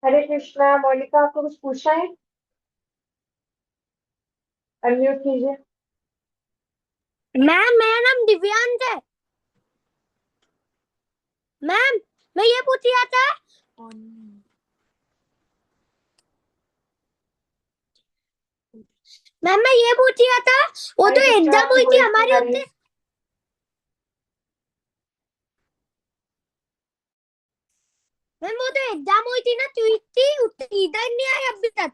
हरे कृष्णा। मोनिका, आपको कुछ पूछना है? अनम्यूट कीजिए। मैम, मेरा नाम दिव्यांश है। मैम, मैं ये पूछ रहा था। मैम, मैं ये पूछ रहा था। वो हरे तो कृष्णा, एग्जाम आपकी हुई थी वॉइस नहीं हमारी आ रही है। उतने। मैम, वो तो एग्जाम हुई थी ना, तो थी उतनी इधर नहीं आई अभी तक।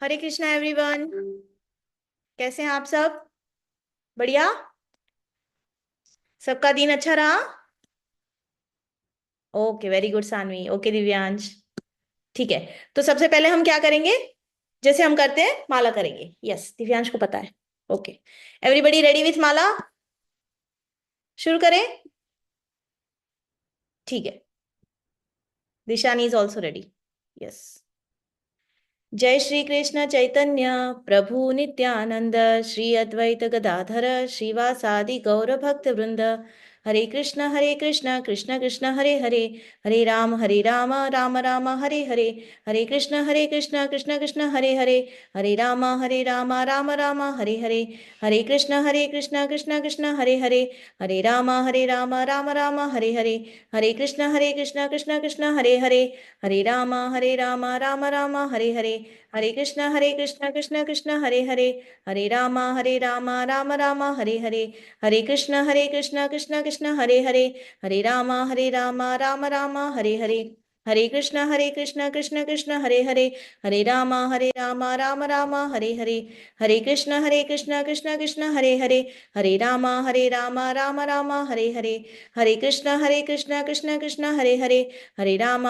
हरे कृष्णा एवरीवन। कैसे हैं आप सब? बढ़िया। सबका दिन अच्छा रहा? Okay, very good Saanvi. Okay Divyansh. ठीक है। तो सबसे पहले हम क्या करेंगे? जैसे हम करते हैं, माला करेंगे। यस, दिव्यांश को पता है। ओके, एवरीबडी रेडी विथ माला? शुरू करें? ठीक है। Dishani is also ready. Yes. जय श्री कृष्ण चैतन्य प्रभु नित्यानंद श्री अद्वैत गदाधर श्रीवासादि गौर भक्त वृंद। हरे कृष्ण कृष्ण कृष्ण हरे हरे, हरे राम राम राम हरे हरे, हरे कृष्ण कृष्ण कृष्ण हरे हरे, हरे राम राम राम हरे हरे, हरे कृष्ण कृष्ण कृष्ण हरे हरे, हरे राम राम राम हरे हरे, हरे कृष्ण कृष्ण कृष्ण हरे हरे, हरे राम राम राम हरे हरे, हरे कृष्ण कृष्ण कृष्ण हरे हरे, हरे राम राम राम हरे हरे, हरे कृष्ण कृष्ण कृष्ण हरे हरे, हरे राम राम राम हरे हरे, हरे कृष्ण कृष्ण कृष्ण हरे हरे, हरे राम राम राम हरे हरे, हरे कृष्ण कृष्ण कृष्ण हरे हरे, हरे राम राम राम हरे हरे, हरे कृष्ण कृष्ण कृष्ण हरे हरे, हरे राम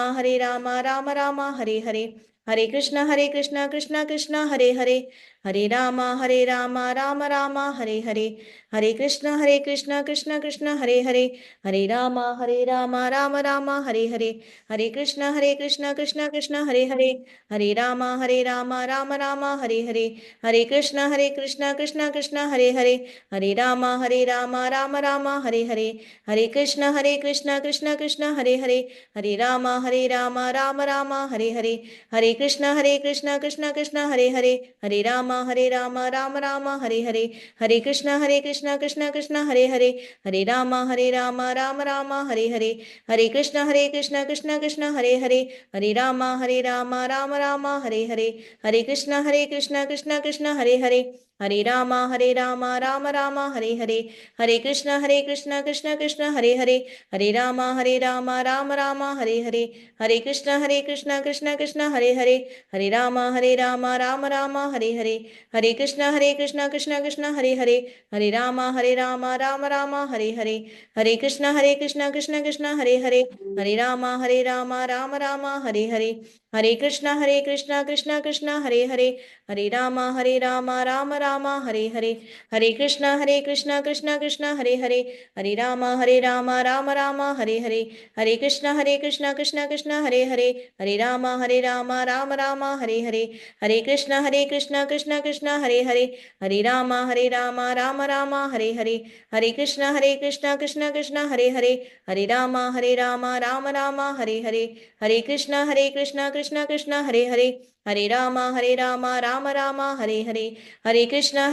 राम राम हरे हरे, हरे कृष्ण कृष्ण कृष्ण हरे हरे, हरे राम राम राम हरे हरे, हरे कृष्ण कृष्ण कृष्ण हरे हरे, हरे राम राम राम हरे हरे, हरे कृष्ण कृष्ण कृष्ण हरे हरे, हरे राम राम राम हरे हरे, हरे कृष्ण कृष्ण कृष्ण हरे हरे, हरे राम राम राम हरे हरे, हरे कृष्ण कृष्ण कृष्ण हरे हरे, हरे राम राम राम हरे हरे, हरे कृष्ण कृष्ण कृष्ण हरे हरे, हरे राम राम राम हरे हरे, हरे कृष्ण कृष्ण कृष्ण हरे हरे, हरे राम राम राम हरे हरे, हरे कृष्ण कृष्ण कृष्ण हरे हरे, हरे राम राम राम हरे हरे, हरे कृष्ण कृष्ण कृष्ण हरे हरे, हरे राम राम राम हरे हरे, हरे कृष्ण कृष्ण कृष्ण हरे हरे, हरे राम राम राम हरे हरे, हरे कृष्ण कृष्ण कृष्ण हरे हरे, हरे राम राम राम हरे हरे, हरे कृष्ण कृष्ण कृष्ण हरे हरे, हरे राम राम राम हरे हरे, हरे कृष्ण कृष्ण कृष्ण हरे हरे, हरे राम राम राम हरे हरे, हरे कृष्णा कृष्णा कृष्णा हरे हरे, हरे राम राम राम हरे हरे, हरे कृष्णा कृष्णा कृष्णा हरे हरे, हरे राम राम राम हरे हरे, हरे कृष्णा कृष्णा कृष्णा हरे हरे, हरे राम राम राम हरे हरे, हरे कृष्णा कृष्णा कृष्णा हरे हरे, हरे राम राम राम हरे हरे, हरे कृष्णा कृष्णा कृष्णा हरे हरे, हरे राम राम राम हरे हरे, हरे कृष्णा कृष्णा कृष्णा हरे हरे, हरे राम राम राम हरे हरे, हरे कृष्णा कृष्णा कृष्णा हरे हरे, हरे राम राम राम हरे हरे, हरे कृष्णा कृष्णा कृष्णा हरे हरे, हरे राम राम राम हरे हरे, हरे कृष्णा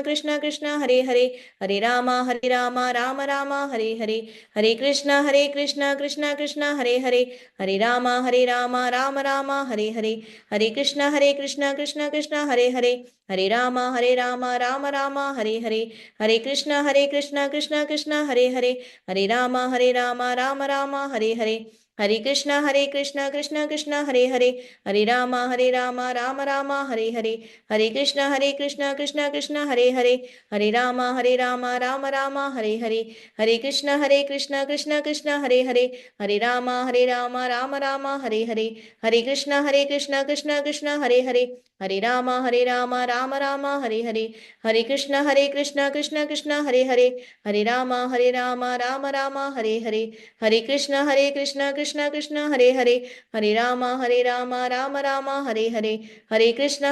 कृष्णा कृष्णा हरे हरे, हरे राम राम राम हरे हरे, हरे कृष्णा कृष्णा कृष्णा हरे हरे, हरे राम राम राम हरे हरे, हरे कृष्णा कृष्णा कृष्णा हरे हरे, हरे राम राम राम हरे हरे, हरे कृष्णा कृष्णा कृष्णा हरे हरे, हरे राम राम राम हरे हरे, हरे कृष्णा कृष्णा कृष्णा हरे हरे, हरे राम राम राम हरे हरे, हरे कृष्णा कृष्णा कृष्णा हरे हरे, हरे राम राम राम हरे हरे, हरे कृष्णा कृष्णा कृष्णा हरे हरे, हरे राम राम राम हरे हरे, हरे कृष्णा कृष्णा कृष्णा हरे हरे, हरे राम राम राम हरे हरे, हरे कृष्णा कृष्णा कृष्णा हरे हरे, हरे राम राम राम हरे हरे, हरे कृष्णा कृष्णा कृष्णा हरे हरे, हरे राम राम राम हरे हरे, हरे कृष्णा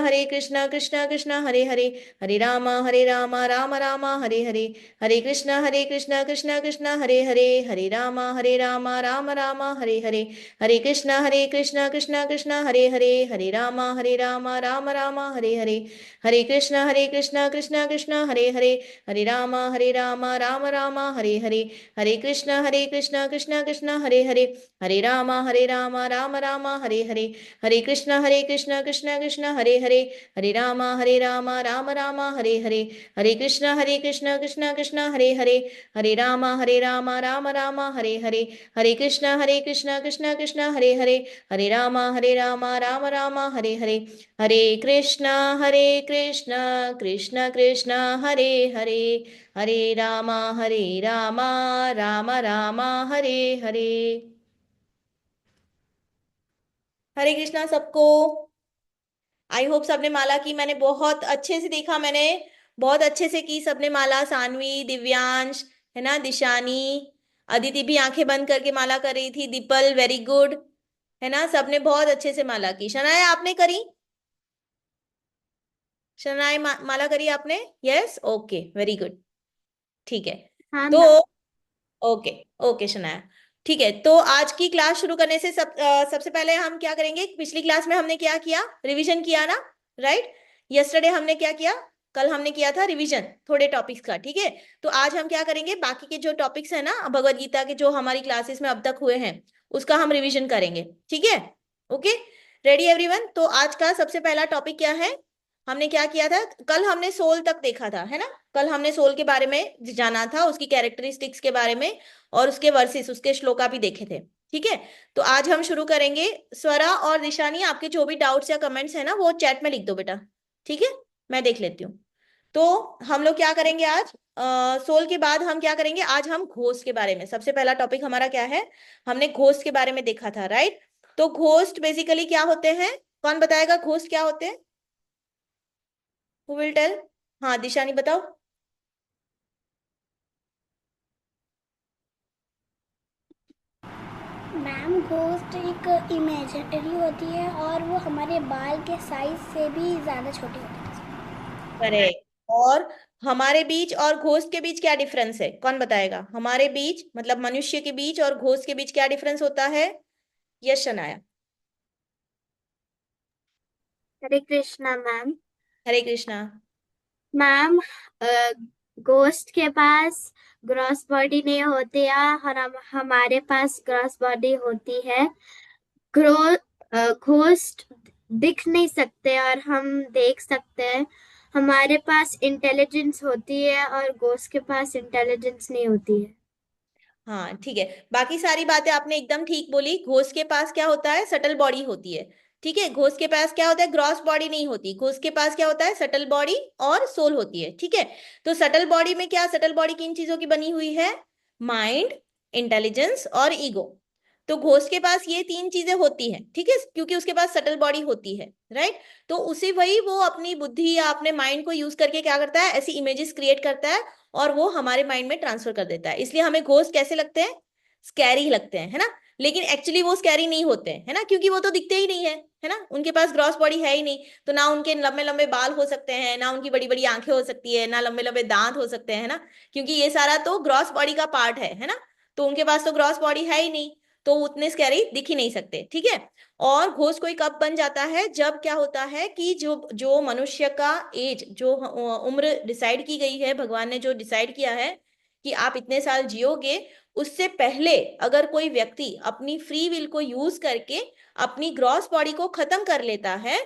कृष्णा कृष्णा हरे हरे, हरे राम राम राम हरे हरे, हरे कृष्णा कृष्णा कृष्णा हरे हरे, हरे राम राम राम हरे हरे, हरे कृष्णा कृष्णा कृष्णा हरे हरे, हरे राम राम राम हरे हरे, हरे कृष्णा कृष्णा कृष्णा हरे हरे, हरे राम राम राम हरे हरे, हरे कृष्णा कृष्णा कृष्णा हरे हरे, हरे राम राम राम हरे हरे, हरे कृष्णा कृष्णा कृष्णा हरे हरे, हरे राम राम राम हरे हरे, हरे कृष्णा कृष्ण कृष्ण हरे हरे, हरे राम राम राम हरे हरे। हरे कृष्णा सबको। आई होप सबने माला की, मैंने बहुत अच्छे से देखा, मैंने बहुत अच्छे से की सबने माला, सानवी, दिव्यांश, है ना, दिशानी, अदिति भी आंखें बंद करके माला कर रही थी, दीपल वेरी गुड, है ना, सबने बहुत अच्छे से माला की। शनाया आपने करी? शनाया माला करी आपने? यस, ओके, वेरी गुड, ठीक है। हाँ तो मैम। ओके, ओके शनाया, ठीक है। तो आज की क्लास शुरू करने से सबसे पहले हम क्या करेंगे, पिछली क्लास में हमने क्या किया, रिवीजन किया ना, राइट? यस्टरडे हमने क्या किया, कल हमने किया था रिवीजन थोड़े टॉपिक्स का, ठीक है। तो आज हम क्या करेंगे, बाकी के जो टॉपिक्स है ना भगवत गीता के, जो हमारी क्लासेस में अब तक हुए हैं, उसका हम रिवीजन करेंगे, ठीक है। Okay, ready everyone? तो आज का सबसे पहला टॉपिक क्या है, हमने क्या किया था, कल हमने सोल तक देखा था, है ना, कल हमने सोल के बारे में जाना था, उसकी कैरेक्टरिस्टिक्स के बारे में, और उसके वर्सेस, उसके श्लोका भी देखे थे, ठीक है। तो आज हम शुरू करेंगे। स्वरा और निशानी, आपके जो भी डाउट्स या कमेंट्स है ना, वो चैट में लिख दो बेटा, ठीक है, मैं देख लेती हूँ। तो हम लोग क्या करेंगे आज, सोल के बाद हम क्या करेंगे, आज हम घोस्ट के बारे में, सबसे पहला टॉपिक हमारा क्या है, हमने घोस्ट के बारे में देखा था, राइट? तो घोस्ट बेसिकली क्या होते हैं, कौन बताएगा घोस्ट क्या होते हैं? Who will tell? हाँ दिशानी बताओ। मैम घोस्ट एक इमेजिनरी होती है और वो हमारे बाल के साइज से भी ज़्यादा छोटी होती है। करेक्ट। और हमारे बीच और घोस्ट के बीच क्या डिफरेंस है, कौन बताएगा? हमारे बीच मतलब मनुष्य के बीच और घोस्ट के बीच क्या डिफरेंस होता है? यश शनाया। हरे कृष्णा मैम। हरे कृष्णा। मैम, गोस्ट के पास ग्रॉस बॉडी नहीं होती है और हमारे पास ग्रॉस बॉडी होती है। घोस्ट दिख नहीं सकते और हम देख सकते हैं। हमारे पास इंटेलिजेंस होती है और घोस्ट के पास इंटेलिजेंस नहीं होती है। हाँ ठीक है, बाकी सारी बातें आपने एकदम ठीक बोली। घोस्ट के पास क्या होता है, सटल बॉडी होती है, ठीक है। घोस्ट के पास क्या होता है, ग्रॉस बॉडी नहीं होती। घोस्ट के पास क्या होता है, सटल बॉडी और सोल होती है, ठीक है। तो सटल बॉडी में क्या, सटल बॉडी किन चीजों की बनी हुई है, माइंड, इंटेलिजेंस और ईगो। तो घोस्ट के पास ये 3 चीजें होती हैं, ठीक है, क्योंकि उसके पास सटल बॉडी होती है, राइट। तो उसी वही वो अपनी बुद्धि या अपने माइंड को यूज करके क्या करता है, ऐसी इमेजेस क्रिएट करता है और वो हमारे माइंड में ट्रांसफर कर देता है। इसलिए हमें घोस्ट कैसे लगते हैं, स्कैरी लगते हैं, है ना। लेकिन एक्चुअली वो स्कैरी नहीं होते हैं, है ना, क्योंकि वो तो दिखते ही नहीं है ना, उनके पास ग्रॉस बॉडी है ही नहीं। तो ना उनके लंबे लंबे बाल हो सकते हैं, ना उनकी बड़ी बड़ी आंखें हो सकती है, ना लंबे लंबे दांत हो सकते हैं, है ना, क्योंकि ये सारा तो ग्रॉस बॉडी का पार्ट है ना। तो उनके पास तो ग्रॉस बॉडी है ही नहीं, तो उतने स्कैरी दिख ही नहीं सकते, ठीक है। और घोस्ट कोई कब बन जाता है, जब क्या होता है कि जो जो मनुष्य का एज, जो उम्र डिसाइड की गई है, भगवान ने जो डिसाइड किया है कि आप इतने साल जियोगे, उससे पहले अगर कोई व्यक्ति अपनी फ्री विल को यूज करके अपनी ग्रॉस बॉडी को खत्म कर लेता है,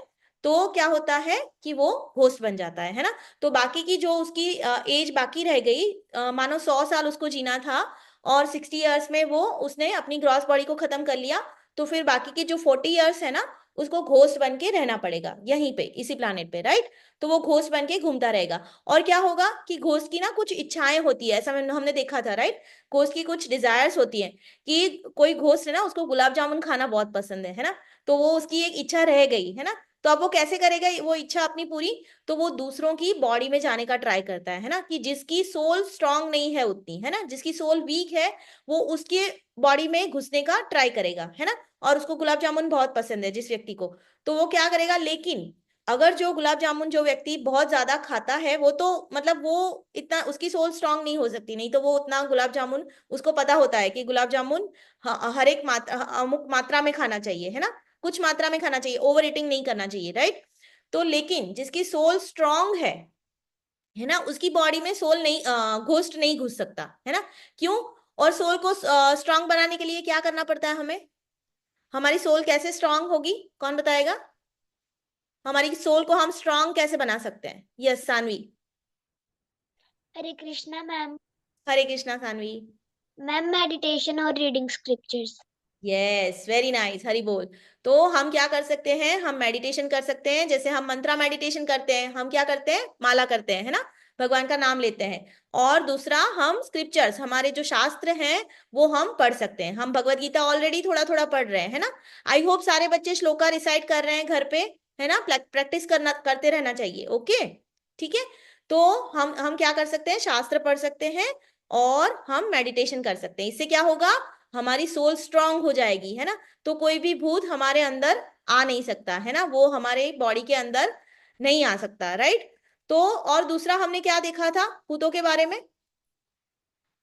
तो क्या होता है कि वो घोस्ट बन जाता है ना। तो बाकी की जो उसकी एज बाकी रह गई, मानो 100 साल उसको जीना था और 60 ईयर्स में वो उसने अपनी ग्रॉस बॉडी को खत्म कर लिया, तो फिर बाकी के जो 40 ईयर्स है ना, उसको घोस्ट बन के रहना पड़ेगा यहीं पे, इसी प्लानेट पे, राइट। तो वो घोस्ट बन के घूमता रहेगा। और क्या होगा कि घोस्ट की ना कुछ इच्छाएं होती है, ऐसा हमने देखा था, राइट। घोस्ट की कुछ डिजायर्स होती हैं कि कोई घोस्ट है ना, उसको गुलाब जामुन खाना बहुत पसंद है ना, तो वो उसकी एक इच्छा रह गई है ना। तो अब वो कैसे करेगा वो इच्छा अपनी पूरी, तो वो दूसरों की बॉडी में जाने का ट्राई करता है ना, कि जिसकी सोल स्ट्रांग नहीं है उतनी, है ना, जिसकी सोल वीक है, वो उसके बॉडी में घुसने का ट्राई करेगा, है ना। और उसको गुलाब जामुन बहुत पसंद है जिस व्यक्ति को, तो वो क्या करेगा, लेकिन अगर जो गुलाब जामुन जो व्यक्ति बहुत ज्यादा खाता है, वो तो मतलब वो इतना, उसकी सोल स्ट्रांग नहीं हो सकती, नहीं तो वो उतना गुलाब जामुन, उसको पता होता है कि गुलाब जामुन हर एक मात्रा, अमुक मात्रा में खाना चाहिए, है ना, कुछ मात्रा में खाना चाहिए, ओवर ईटिंग नहीं करना चाहिए, राइट। तो लेकिन जिसकी सोल स्ट्रांग है ना, उसकी बॉडी में सोल नहीं, घोस्ट नहीं घुस सकता, है ना। क्यों? और सोल को स्ट्रांग बनाने के लिए क्या करना पड़ता है हमें, हमारी सोल कैसे स्ट्रांग होगी, कौन बताएगा, हमारी सोल को हम स्ट्रांग कैसे बना सकते हैं। यस सानवी। हरे कृष्णा मैम। हरे कृष्णा सानवी। मैम मेडिटेशन और reading scriptures. Yes very nice, Hari बोल। तो हम क्या कर सकते हैं, हम मेडिटेशन कर सकते हैं, जैसे हम मंत्रा मेडिटेशन करते हैं, हम क्या करते हैं, माला करते हैं, है ना, भगवान का नाम लेते हैं। और दूसरा, हम स्क्रिप्चर्स, हमारे जो शास्त्र हैं वो हम पढ़ सकते हैं। हम भगवत गीता ऑलरेडी थोड़ा थोड़ा पढ़ रहे हैं, है ना। आई होप सारे बच्चे श्लोका रिसाइट कर रहे हैं घर पे, है ना, प्रैक्टिस करते रहना चाहिए, ओके, ठीक है। तो हम क्या कर सकते हैं, शास्त्र पढ़ सकते हैं और हम मेडिटेशन कर सकते हैं। इससे क्या होगा, हमारी सोल स्ट्रांग हो जाएगी, है ना। तो कोई भी भूत हमारे अंदर आ नहीं सकता, है ना, वो हमारे बॉडी के अंदर नहीं आ सकता, राइट। तो और दूसरा हमने क्या देखा था भूतों के बारे में,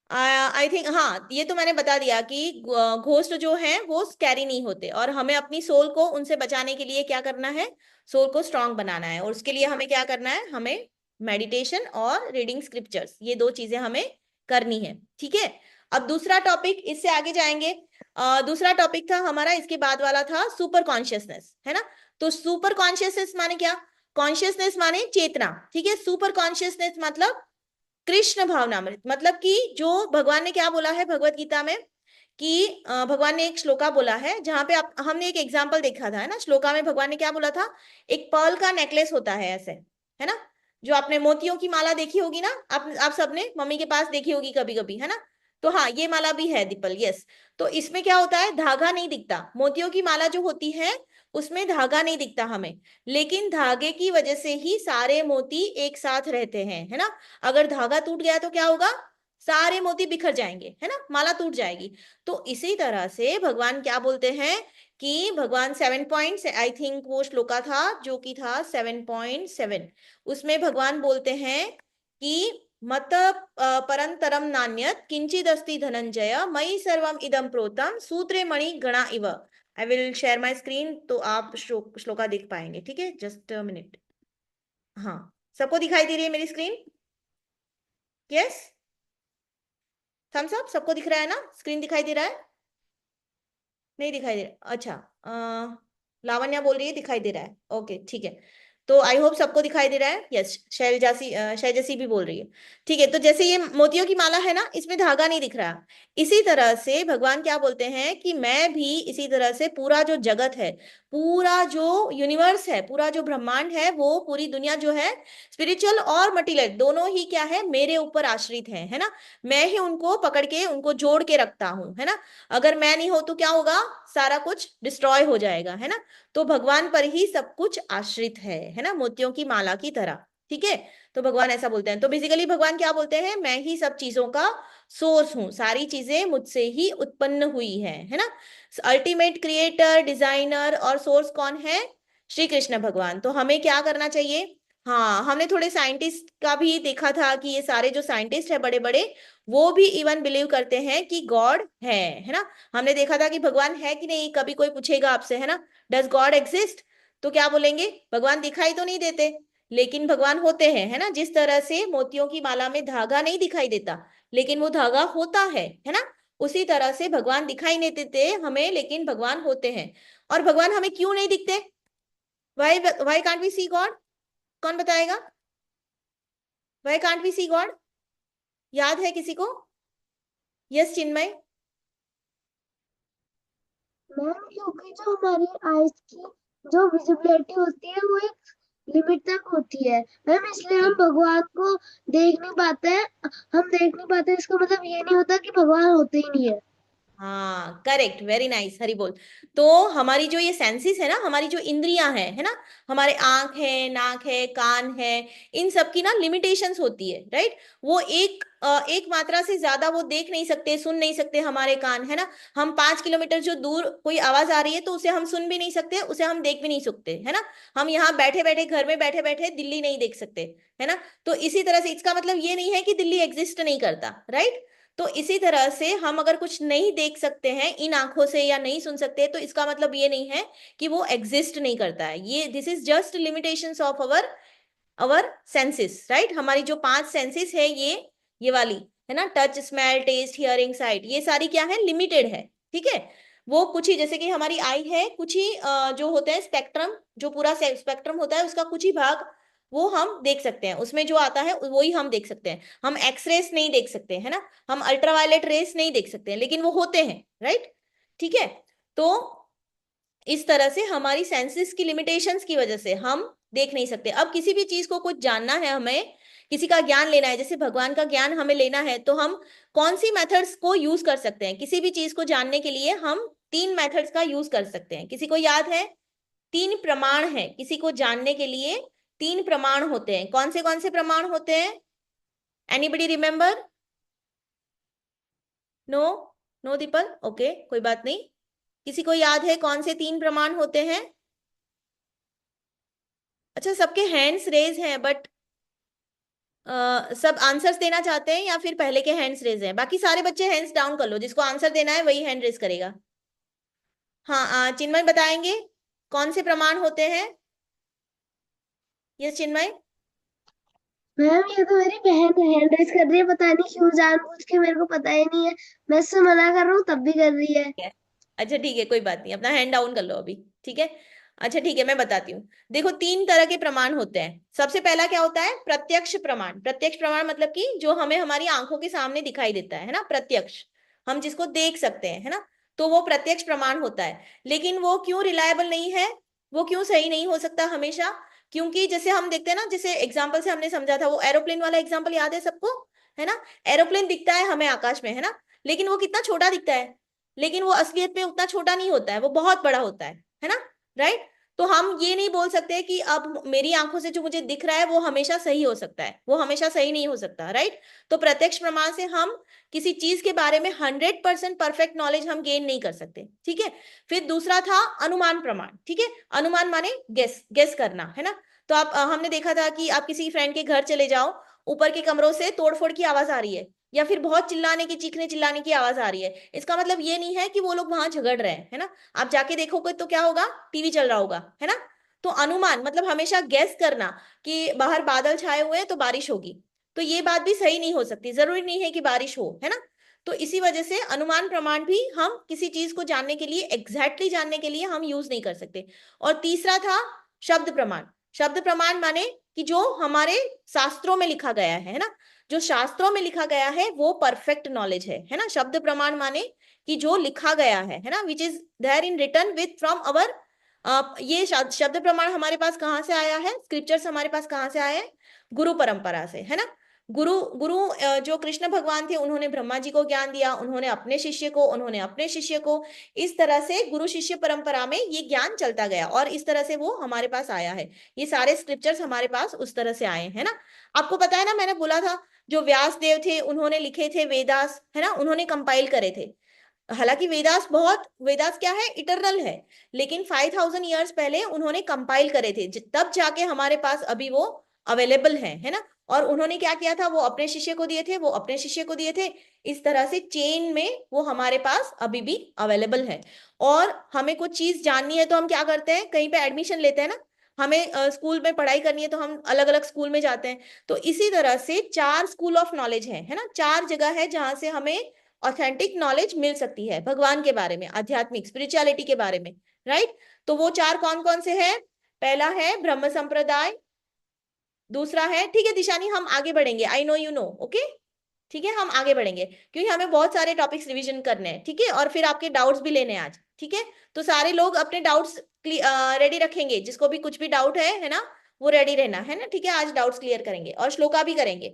आई थिंक, हाँ, ये तो मैंने बता दिया कि घोस्ट जो हैं वो स्कैरी नहीं होते, और हमें अपनी सोल को उनसे बचाने के लिए क्या करना है, सोल को स्ट्रांग बनाना है। और उसके लिए हमें क्या करना है, हमें मेडिटेशन और रीडिंग स्क्रिप्चर्स, ये 2 चीजें हमें करनी है, ठीक है। अब दूसरा टॉपिक, इससे आगे जाएंगे। दूसरा टॉपिक था हमारा, इसके बाद वाला था सुपर कॉन्शियसनेस, है ना। तो सुपर कॉन्शियसनेस माने क्या, कॉन्शियसनेस माने चेतना, ठीक है। सुपर कॉन्शियसनेस मतलब कृष्ण भावनामृत, मतलब कि जो भगवान ने क्या बोला है भगवत गीता में, कि भगवान ने एक श्लोका बोला है जहां पे हमने एक एग्जाम्पल देखा था, है ना। श्लोका में भगवान ने क्या बोला था, एक पर्ल का नेकलेस होता है ऐसे, है ना, जो आपने मोतियों की माला देखी होगी ना, आप सबने मम्मी के पास देखी होगी कभी कभी, है ना। तो हाँ, ये माला भी है दीपल, यस। तो इसमें क्या होता है, धागा नहीं दिखता, मोतियों की माला जो होती है उसमें धागा नहीं दिखता हमें, लेकिन धागे की वजह से ही सारे मोती एक साथ रहते हैं, है ना। अगर धागा टूट गया तो क्या होगा, सारे मोती बिखर जाएंगे, है ना, माला टूट जाएगी। तो इसी तरह से भगवान क्या बोलते हैं कि भगवान 7 पॉइंट, आई थिंक वो श्लोका था जो कि था 7.7, उसमें भगवान बोलते हैं कि मत परंतरम नान्यत किंचिदस्ति धनंजय मयि सर्वम इदम प्रोतम सूत्रे मणि गणा इव। I will share my screen, तो आप श्लोका देख पाएंगे, ठीक है, जस्ट अ मिनट। हाँ, सबको दिखाई दे रही है मेरी स्क्रीन, यस, थम्स अप, सबको दिख रहा है ना, स्क्रीन दिखाई दे रहा है, नहीं दिखाई दे रहा, अच्छा, लावण्या बोल रही है दिखाई दे रहा है, ओके ठीक है। तो आई होप सबको दिखाई दे रहा है। यस, शैलजसी भी बोल रही है। ठीक है, तो जैसे ये मोतियों की माला है ना, इसमें धागा नहीं दिख रहा, इसी तरह से भगवान क्या बोलते हैं कि मैं भी इसी तरह से पूरा जो जगत है, पूरा जो यूनिवर्स है, पूरा जो ब्रह्मांड है, वो पूरी दुनिया जो है, स्पिरिचुअल और मटीरियल दोनों ही क्या है, मेरे ऊपर आश्रित है ना। मैं ही उनको पकड़ के उनको जोड़ के रखता हूं, है ना। अगर मैं नहीं हो तो क्या होगा, सारा कुछ डिस्ट्रॉय हो जाएगा, है ना। तो भगवान पर ही सब कुछ आश्रित है ना, मोतियों की माला की तरह। ठीक है, तो भगवान ऐसा बोलते हैं। तो बेसिकली भगवान क्या बोलते हैं, मैं ही सब चीजों का सोर्स हूं, सारी चीजें मुझसे ही उत्पन्न हुई है ना। अल्टीमेट क्रिएटर, डिजाइनर और सोर्स कौन है, श्री कृष्ण भगवान। तो हमें क्या करना चाहिए, हाँ, हमने थोड़े साइंटिस्ट का भी देखा था कि ये सारे जो साइंटिस्ट है बड़े बड़े, वो भी इवन बिलीव करते हैं कि गॉड है ना। हमने देखा था कि भगवान है कि नहीं, कभी कोई पूछेगा आपसे, है ना, डज गॉड एग्जिस्ट, तो क्या बोलेंगे, भगवान दिखाई तो नहीं देते, लेकिन भगवान होते हैं, है ना। जिस तरह से मोतियों की माला में धागा नहीं दिखाई देता, लेकिन वो धागा होता है ना, उसी तरह से भगवान दिखाई नहीं देते हमें, लेकिन भगवान होते हैं। और भगवान हमें क्यों नहीं दिखते, why can't we see God, कौन बताएगा, why can't we see God, याद है किसी को? यस चिन्मय। मैम क्योंकि जो हमारी आईज की जो विजिबिलिटी होती है वो एक लिमिट तक होती है मैम, इसलिए हम भगवान को देख नहीं पाते हैं। हम देख नहीं पाते, इसका मतलब ये नहीं होता कि भगवान होते ही नहीं है। हाँ, करेक्ट, वेरी नाइस, हरी बोल। तो हमारी जो ये सेंसेस है ना, हमारी जो इंद्रियां हैं, है ना, हमारे आंख है, नाक है, कान है, इन सब की ना लिमिटेशंस होती है, राइट। वो एक मात्रा से ज्यादा वो देख नहीं सकते, सुन नहीं सकते, हमारे कान, है ना। हम 5 किलोमीटर जो दूर कोई आवाज आ रही है तो उसे हम सुन भी नहीं सकते, उसे हम देख भी नहीं सकते, है ना। हम यहाँ बैठे बैठे, घर में बैठे बैठे दिल्ली नहीं देख सकते, है ना। तो इसी तरह से इसका मतलब ये नहीं है कि दिल्ली एग्जिस्ट नहीं करता, राइट। तो इसी तरह से हम अगर कुछ नहीं देख सकते हैं इन आंखों से या नहीं सुन सकते, तो इसका मतलब ये नहीं है कि वो एग्जिस्ट नहीं करता है। ये this is just limitations of our senses, right. हमारी जो 5 सेंसेस है, ये वाली, है ना, touch, smell, taste, hearing, sight, ये सारी क्या है, लिमिटेड है। ठीक है, वो कुछ ही, जैसे कि हमारी आई है, कुछ ही जो होता है स्पेक्ट्रम, जो पूरा स्पेक्ट्रम होता है उसका कुछ ही भाग वो हम देख सकते हैं, उसमें जो आता है वो ही हम देख सकते हैं। हम एक्सरेस नहीं देख सकते, है ना, हम अल्ट्रावायलेट रेस नहीं देख सकते हैं, लेकिन वो होते हैं, राइट। ठीक है, तो इस तरह से हमारी सेंसेस की लिमिटेशंस की वजह से हम देख नहीं सकते। अब किसी भी चीज को कुछ जानना है, हमें किसी का ज्ञान लेना है, जैसे भगवान का ज्ञान हमें लेना है, तो हम कौन सी मेथड्स को यूज कर सकते हैं? किसी भी चीज को जानने के लिए हम 3 मेथड्स का यूज कर सकते हैं। किसी को याद है? 3 प्रमाण है किसी को जानने के लिए, 3 प्रमाण होते हैं। कौन से प्रमाण होते हैं? Anybody remember? No, no Deepal, okay, कोई बात नहीं। किसी को याद है कौन से 3 प्रमाण होते हैं? अच्छा, सबके हैंड्स रेज हैं, बट सब आंसर्स देना चाहते हैं या फिर पहले के हैंड्स रेज हैं? बाकी सारे बच्चे हैंड्स डाउन कर लो, जिसको आंसर देना है वही हैंड रेज करेगा। हाँ, चिन्मय बताएंगे कौन से प्रमाण होते हैं? यस चिन्मय। मैम ये तो मेरी बहन हैंड रेस कर रही है, पता नहीं क्यों, जानबूझ के, मेरे को पता ही नहीं है। मैं उससे मना कर रहा हूँ तब भी कर रही है। अच्छा ठीक है, कोई बात नहीं, अपना हैंड डाउन कर लो अभी। ठीक है, अच्छा ठीक है, मैं बताती हूँ। देखो, 3 तरह के प्रमाण होते हैं। सबसे पहला क्या होता है? प्रत्यक्ष प्रमाण। प्रत्यक्ष प्रमाण मतलब कि जो हमें हमारी आंखों के सामने दिखाई देता है ना, प्रत्यक्ष, हम जिसको देख सकते हैं, है ना, तो वो प्रत्यक्ष प्रमाण होता है। लेकिन वो क्यों रिलायबल नहीं है, वो क्यों सही नहीं हो सकता हमेशा? क्योंकि जैसे हम देखते हैं ना, जैसे एग्जाम्पल से हमने समझा था, वो एरोप्लेन वाला एग्जाम्पल याद है सबको, है ना। एरोप्लेन दिखता है हमें आकाश में, है ना, लेकिन वो कितना छोटा दिखता है, लेकिन वो असलियत में उतना छोटा नहीं होता है, वो बहुत बड़ा होता है ना, राइट। तो हम ये नहीं बोल सकते कि अब मेरी आंखों से जो मुझे दिख रहा है वो हमेशा सही हो सकता है, वो हमेशा सही नहीं हो सकता, राइट। तो प्रत्यक्ष प्रमाण से हम किसी चीज के बारे में 100% परफेक्ट नॉलेज हम गेन नहीं कर सकते। ठीक है, फिर दूसरा था अनुमान प्रमाण। ठीक है, अनुमान माने गेस, गेस करना, है ना। तो आप हमने देखा था कि आप किसी फ्रेंड के घर चले जाओ, ऊपर के कमरों से तोड़फोड़ की आवाज आ रही है, या फिर बहुत चिल्लाने की, चीखने चिल्लाने की आवाज आ रही है, इसका मतलब ये नहीं है कि वो लोग वहां झगड़ रहे हैं, है ना। आप जाके देखोगे तो क्या होगा, टीवी चल रहा होगा, है ना। तो अनुमान मतलब हमेशा गेस करना कि बाहर बादल छाए हुए हैं तो बारिश होगी, तो ये बात भी सही नहीं हो सकती, जरूरी नहीं है कि बारिश हो, है ना। तो इसी वजह से अनुमान प्रमाण भी हम किसी चीज को जानने के लिए, एग्जैक्टली जानने के लिए हम यूज नहीं कर सकते। और तीसरा था शब्द प्रमाण। शब्द प्रमाण माने कि जो हमारे शास्त्रों में लिखा गया है ना, जो शास्त्रों में लिखा गया है वो परफेक्ट नॉलेज है ना। शब्द प्रमाण माने कि जो लिखा गया है ना, which is there in return with from our, ये शब्द प्रमाण हमारे पास कहाँ से आया है, स्क्रिप्चर्स हमारे पास कहाँ से आए हैं, गुरु परंपरा से, है ना। गुरु गुरु जो कृष्ण भगवान थे, उन्होंने ब्रह्मा जी को ज्ञान दिया, उन्होंने अपने शिष्य को, उन्होंने अपने शिष्य को, इस तरह से गुरु शिष्य परंपरा में ये ज्ञान चलता गया और इस तरह से वो हमारे पास आया है। ये सारे स्क्रिप्चर्स हमारे पास उस तरह से आए हैं ना। आपको पता है ना, मैंने बोला था जो व्यास देव थे उन्होंने लिखे थे वेदास, है ना, उन्होंने कंपाइल करे थे। हालांकि वेदास क्या है, इटरनल है, लेकिन 5000 ईयर्स पहले उन्होंने कंपाइल करे थे, तब जाके हमारे पास अभी वो अवेलेबल है ना। और उन्होंने क्या किया था, वो अपने शिष्य को दिए थे, वो अपने शिष्य को दिए थे, इस तरह से चेन में वो हमारे पास अभी भी अवेलेबल है। और हमें कुछ चीज जाननी है तो हम क्या करते हैं, कहीं पे एडमिशन लेते हैं ना, हमें स्कूल में पढ़ाई करनी है तो हम अलग अलग स्कूल में जाते हैं। तो इसी तरह से 4 स्कूल ऑफ नॉलेज है ना, 4 जगह है जहां से हमें ऑथेंटिक नॉलेज मिल सकती है भगवान के बारे में, आध्यात्मिक स्पिरिचुअलिटी के बारे में, राइट। तो वो 4 कौन कौन से हैं, पहला है ब्रह्म संप्रदाय, दूसरा है, ठीक है दिशानी हम आगे बढ़ेंगे, I know you know, okay, ठीक है हम आगे बढ़ेंगे क्योंकि हमें बहुत सारे टॉपिक्स रिवीजन करने हैं, ठीक है, और फिर आपके डाउट्स भी लेने हैं आज, ठीक है। तो सारे लोग अपने डाउट्स रेडी रखेंगे, जिसको भी कुछ भी डाउट है ना, वो रेडी रहना है ना, ठीक है। आज डाउट्स क्लियर करेंगे और श्लोका भी करेंगे,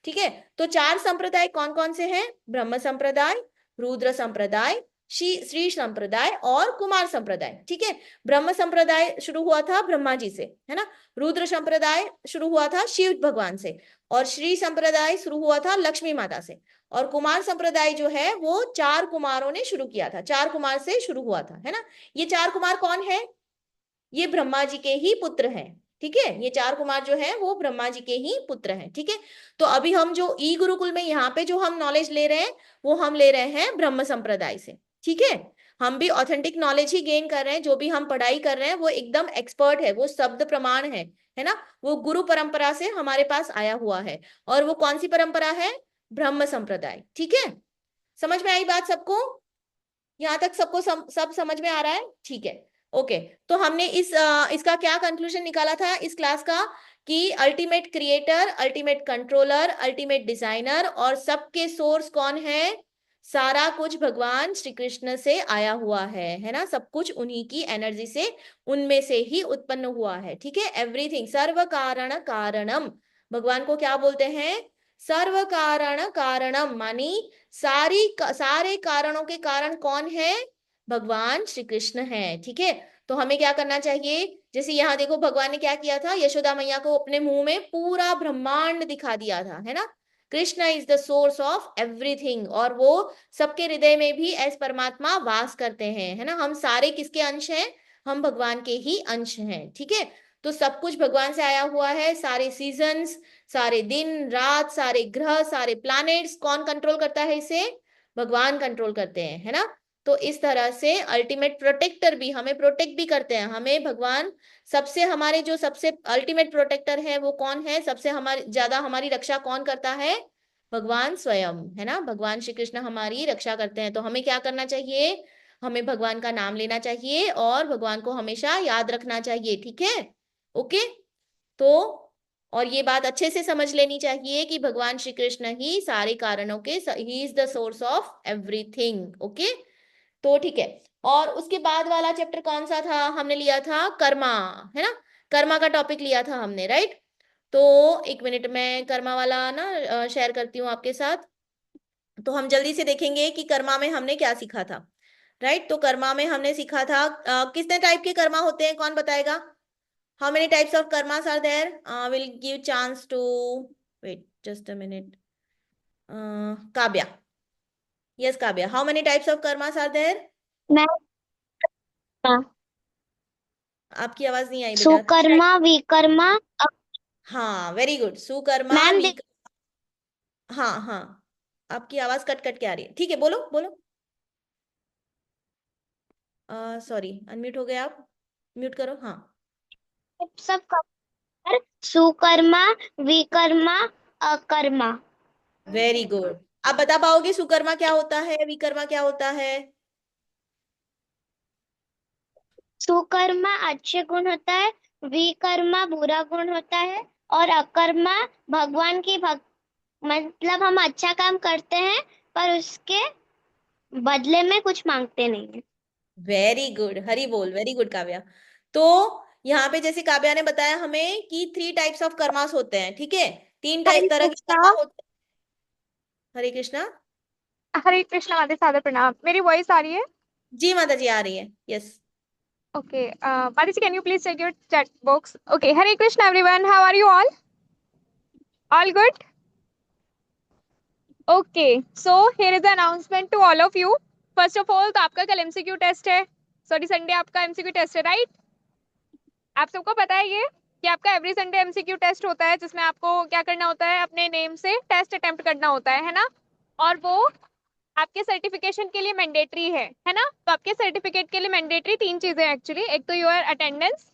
ठीक है। तो 4 संप्रदाय कौन कौन से हैं, ब्रह्म संप्रदाय, रुद्र संप्रदाय, श्री संप्रदाय और कुमार संप्रदाय, ठीक है। ब्रह्म संप्रदाय शुरू हुआ था ब्रह्मा जी से, है ना। रुद्र संप्रदाय शुरू हुआ था शिव भगवान से, और श्री संप्रदाय शुरू हुआ था लक्ष्मी माता से, और कुमार संप्रदाय जो है वो 4 कुमारों ने शुरू किया था, 4 कुमार से शुरू हुआ था, है ना। ये 4 कुमार कौन है, ये ब्रह्मा जी के ही पुत्र हैं, ठीक है। ये 4 कुमार जो है वो ब्रह्मा जी के ही पुत्र हैं, ठीक है। तो अभी हम जो ई गुरुकुल में यहाँ पे जो हम नॉलेज ले रहे हैं वो हम ले रहे हैं ब्रह्म संप्रदाय से, ठीक है। हम भी ऑथेंटिक नॉलेज ही गेन कर रहे हैं, जो भी हम पढ़ाई कर रहे हैं वो एकदम एक्सपर्ट है, वो शब्द प्रमाण है ना। वो गुरु परंपरा से हमारे पास आया हुआ है, और वो कौन सी परंपरा है, ब्रह्म संप्रदाय, ठीक है। समझ में आई बात सबको, यहाँ तक सबको सब समझ में आ रहा है, ठीक है, ओके। तो हमने इसका क्या कंक्लूजन निकाला था इस क्लास का, कि ultimate creator, ultimate controller, ultimate designer और सबके सोर्स कौन है, सारा कुछ भगवान श्री कृष्ण से आया हुआ है ना। सब कुछ उन्हीं की एनर्जी से, उनमें से ही उत्पन्न हुआ है, ठीक है। एवरीथिंग, सर्व कारण कारणम, भगवान को क्या बोलते हैं, सर्व कारण कारणम, मानी सारे कारणों के कारण कौन है, भगवान श्री कृष्ण है, ठीक है। तो हमें क्या करना चाहिए, जैसे यहाँ देखो भगवान ने क्या किया था, यशोदा मैया को अपने मुंह में पूरा ब्रह्मांड दिखा दिया था, है ना। Krishna is the source of everything, और वो सबके हृदय में भी एस परमात्मा वास करते हैं, है ना। हम सारे किसके अंश हैं, हम भगवान के ही अंश हैं, ठीक है। तो सब कुछ भगवान से आया हुआ है, सारे सीजन्स, सारे दिन रात, सारे ग्रह, सारे प्लैनेट्स, कौन कंट्रोल करता है इसे, भगवान कंट्रोल करते हैं, है ना। तो इस तरह से अल्टीमेट प्रोटेक्टर भी हमें प्रोटेक्ट भी करते हैं, हमें भगवान सबसे, हमारे जो सबसे अल्टीमेट प्रोटेक्टर है वो कौन है, सबसे हमारी ज्यादा हमारी रक्षा कौन करता है, भगवान स्वयं, है ना। भगवान श्री कृष्ण हमारी रक्षा करते हैं। तो हमें क्या करना चाहिए, हमें भगवान का नाम लेना चाहिए और भगवान को हमेशा याद रखना चाहिए, ठीक है, ओके। तो और ये बात अच्छे से समझ लेनी चाहिए कि भगवान श्री कृष्ण ही सारे कारणों के, he is the source of everything, okay. तो ठीक है, और उसके बाद वाला चैप्टर कौन सा था, हमने लिया था कर्मा, है ना। कर्मा का टॉपिक लिया था हमने, राइट। तो एक मिनट में कर्मा वाला ना शेयर करती हूँ आपके साथ। तो हम जल्दी से देखेंगे कि कर्मा में हमने क्या सीखा था, राइट। तो कर्मा में हमने सीखा था कितने टाइप के कर्मा होते हैं, कौन बताएगा, how many types of karmas are there, we'll give chance to, wait just a minute, Kavya, yes Kavya, how many types of karmas are there, ma'am आपकी आवाज नहीं आई बेटा, सुकर्मा विकर्मा हाँ वेरी गुड, सुकर्मा मैम हाँ हाँ, आपकी आवाज कट कट के आ रही है, ठीक है बोलो बोलो, सॉरी अनम्यूट हो गए आप, म्यूट करो, हाँ। सब कर, सुकर्मा विकर्मा अकर्मा। वेरी गुड, आप बता पाओगे सुकर्मा क्या होता है, विकर्मा क्या होता है, सुकर्मा अच्छे गुण होता है, विकर्मा बुरा गुण होता है और अकर्मा भगवान की मतलब हम अच्छा काम करते हैं पर उसके बदले में कुछ मांगते नहीं है। वेरी गुड, हरी बोल, वेरी गुड काव्या। तो यहाँ पे जैसे काव्या ने बताया हमें कि 3 टाइप्स ऑफ कर्मास होते हैं, ठीक है, 3 हरे तरह के कृष्णा। कर्मा होते हैं। हरे कृष्णा। हरे कृष्णा माता सादर प्रणाम। मेरी वॉइस आ रही है? जी माता जी आ रही है, yes. Okay. Mataji, can you please check your chat box? Okay. Hare Krishna, everyone. How are you all? All good? Okay. So here is the announcement to all of you. First of all, तो आपका कल MCQ test है। Sorry, Sunday आपका MCQ test है, right? आप सबको पता है ये कि आपका एवरी संडे MCQ टेस्ट होता है, जिसमें आपको क्या करना होता है, अपने नेम से टेस्ट अटेम्प्ट करना होता है ना? और वो आपके सर्टिफिकेशन के लिए मैंडेटरी है ना? तो आपके सर्टिफिकेट के लिए मैंडेटरी 3 चीजें एक्चुअली। एक तो your attendance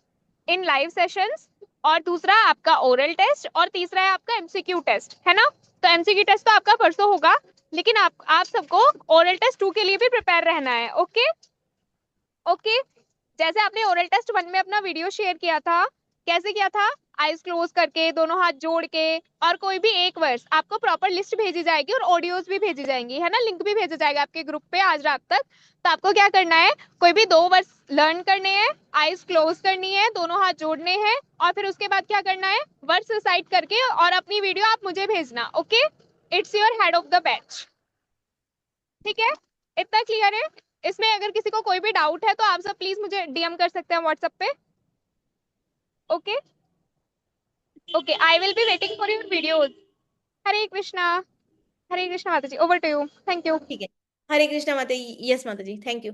in live sessions, और दूसरा आपका ओरल टेस्ट, और तीसरा है आपका एमसीक्यू टेस्ट, है ना? तो एमसीक्यू टेस्ट तो आपका परसों होगा, लेकिन आप सबको ओरल टेस्ट 2 के लिए भी प्रिपेयर रहना है। Okay okay. जैसे आपने ओरल टेस्ट 1 में अपना वीडियो शेयर किया था, कैसे किया था? आईज क्लोज करके, दोनों हाथ जोड़ के, और कोई भी एक वर्स आपको प्रॉपर लिस्ट भेजी जाएगी और ऑडियोज भी भेजी जाएंगी, है ना? लिंक भी भेजा जाएगा आपके ग्रुप पे आज रात तक। तो आपको क्या करना है, कोई भी 2 वर्स लर्न करने हैं, आईज क्लोज करनी है, दोनों हाथ जोड़ने हैं, और फिर उसके बाद क्या करना है, वर्स रिसाइट करके और अपनी वीडियो आप मुझे भेजना। Okay, it's your head of the batch. ठीक है, इतना क्लियर है? इसमें अगर किसी को कोई भी डाउट है तो आप सब प्लीज मुझे डीएम कर सकते हैं व्हाट्सएप पे। Okay okay, I will be waiting for your videos. Hare Krishna माता जी, over to you. Thank you. ठीक है, हरे कृष्णा माता जी, यस माता जी, थैंक यू।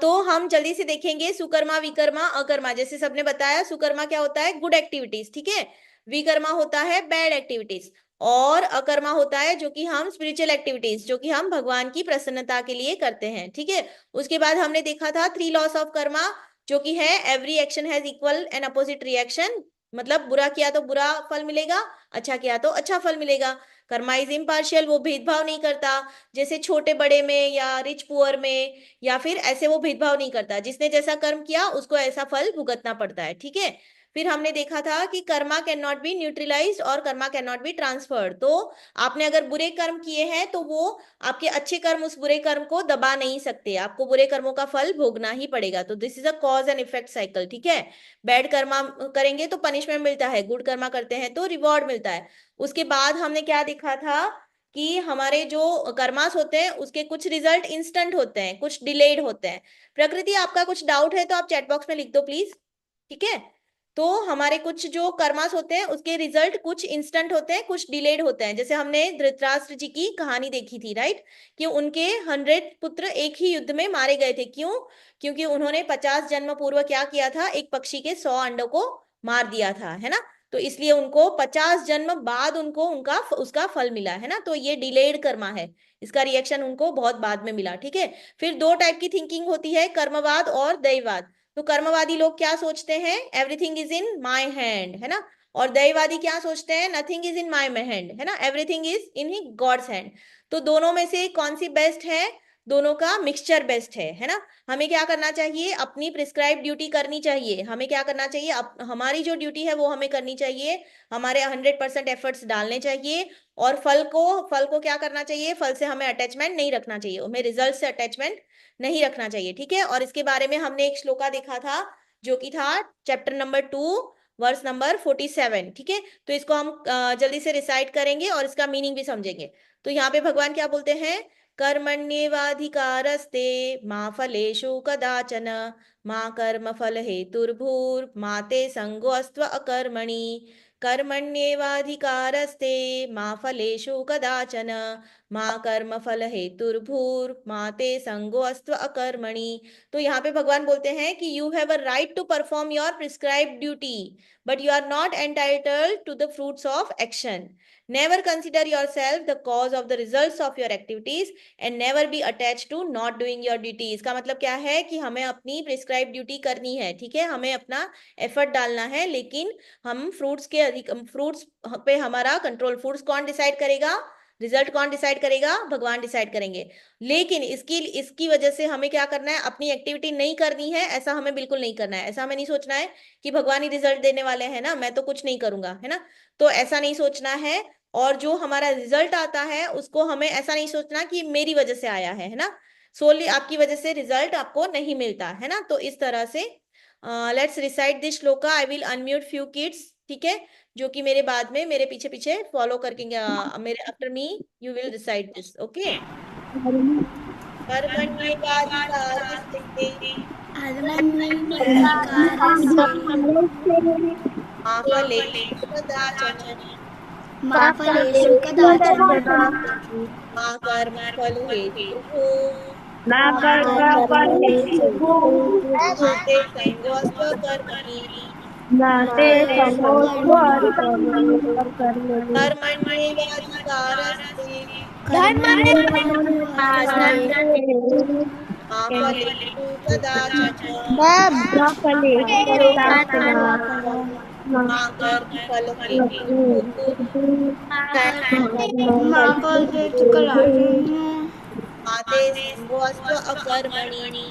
तो हम जल्दी से देखेंगे सुकर्मा, विकर्मा, अकर्मा। जैसे सबने बताया, सुकर्मा क्या होता है, गुड एक्टिविटीज, ठीक है। विकर्मा होता है बैड एक्टिविटीज, और अकर्मा होता है जो कि हम स्पिरिचुअल एक्टिविटीज, जो कि हम भगवान की प्रसन्नता के लिए करते हैं, ठीक है। उसके बाद हमने देखा था 3 लॉस ऑफ कर्मा, जो कि है every action has equal and opposite reaction. मतलब बुरा किया तो बुरा फल मिलेगा, अच्छा किया तो अच्छा फल मिलेगा। कर्मा इज इम्पार्शियल, वो भेदभाव नहीं करता, जैसे छोटे बड़े में या रिच पुअर में, या फिर ऐसे वो भेदभाव नहीं करता, जिसने जैसा कर्म किया उसको ऐसा फल भुगतना पड़ता है, ठीक है। फिर हमने देखा था कि karma can not be neutralized और karma can not be transferred. तो आपने अगर बुरे कर्म किए हैं तो वो आपके अच्छे कर्म उस बुरे कर्म को दबा नहीं सकते, आपको बुरे कर्मों का फल भोगना ही पड़ेगा। तो this is a cause and effect cycle, ठीक है। बैड कर्मा करेंगे तो पनिशमेंट मिलता है, गुड कर्मा करते हैं तो रिवॉर्ड मिलता है। उसके बाद हमने क्या देखा था कि हमारे जो कर्मास होते हैं उसके कुछ रिजल्ट इंस्टेंट होते हैं, कुछ डिलेड होते हैं। प्रकृति, आपका कुछ डाउट है तो आप चैट बॉक्स में लिख दो प्लीज, ठीक है। तो हमारे कुछ जो कर्मास होते हैं उसके रिजल्ट कुछ इंस्टेंट होते हैं, कुछ डिलेड होते हैं। जैसे हमने धृतराष्ट्र जी की कहानी देखी थी, राइट, कि उनके 100 पुत्र एक ही युद्ध में मारे गए थे। क्यों? क्योंकि उन्होंने 50 जन्म पूर्व क्या किया था, एक पक्षी के 100 अंडों को मार दिया था, है ना। तो इसलिए उनको 50 जन्म बाद उनको उनका उसका फल मिला, है ना। तो ये डिलेड कर्मा है, इसका रिएक्शन उनको बहुत बाद में मिला, ठीक है। फिर 2 टाइप की थिंकिंग होती है, कर्मवाद और दैववाद। तो कर्मवादी लोग क्या सोचते हैं, everything is in my hand, है ना। और दैववादी क्या सोचते हैं, nothing is in my hand, है ना, everything is in he God's hand. तो दोनों में से कौन सी बेस्ट है, दोनों का मिक्सचर बेस्ट है ना। हमें क्या करना चाहिए, अपनी प्रिस्क्राइब ड्यूटी करनी चाहिए। हमें क्या करना चाहिए, हमारी जो ड्यूटी है वो हमें करनी चाहिए, हमारे 100% एफर्ट्स डालने चाहिए। और फल को क्या करना चाहिए, फल से हमें अटैचमेंट नहीं रखना चाहिए, हमें रिजल्ट से अटैचमेंट नहीं रखना चाहिए, ठीक है। और इसके बारे में हमने एक श्लोका देखा था, जो कि था चैप्टर नंबर 2 वर्स नंबर 47, ठीक है। तो इसको हम जल्दी से रिसाइट करेंगे और इसका मीनिंग भी समझेंगे। तो यहाँ पे भगवान क्या बोलते हैं, कर्मण्येवाधिकारस्ते मा फलेषु कदाचन मा कर्म फल हेतुर्भूर्मा ते संगोऽस्त्व अकर्मणि। कर्मण्येवाधिकारस्ते मा फलेषु कदाचन मा कर्म फल हेतुर्भूर्मा ते संगोऽस्त्व अकर्मणि। तो यहाँ पे भगवान बोलते हैं कि you have a right to perform your prescribed duty, but you are not entitled to the fruits of action. Never consider yourself the cause of the results of your activities and never be attached to not doing your duty। इसका मतलब क्या है कि हमें अपनी prescribe duty करनी है, ठीक है, हमें अपना एफर्ट डालना है, लेकिन हम फ्रूट्स पे हमारा कंट्रोल, फ्रूट्स कौन डिसाइड करेगा, रिजल्ट कौन डिसाइड करेगा? भगवान डिसाइड करेंगे। लेकिन इसकी वजह से हमें क्या करना है? अपनी एक्टिविटी नहीं करनी है, ऐसा हमें बिल्कुल नहीं करना है। ऐसा हमें नहीं सोचना है कि भगवान ही रिजल्ट देने वाले हैं ना, मैं तो कुछ नहीं करूंगा, है ना। तो ऐसा नहीं सोचना है। और जो हमारा रिजल्ट आता है उसको हमें ऐसा नहीं सोचना कि मेरी वजह से आया है ना। सोली आपकी वजह से रिजल्ट आपको नहीं मिलता है ना। तो इस तरह से let's recite this shloka. I will unmute few kids, ठीक है, जो कि मेरे बाद में मेरे पीछे पीछे फॉलो करके मेरे after me you will recite this, okay. कर्मण्येवाधिकारस्ते मा फलेषु कदाचन मा कर्मफलहेतुर्भूः मा ते संगोऽस्त्व कर्मणि कर्मण्येवाधिकारस्ते मा फलेषु कदाचन मा कर्मफलहेतुर्भूः मा ते संगोऽस्त्व अकर्मणि।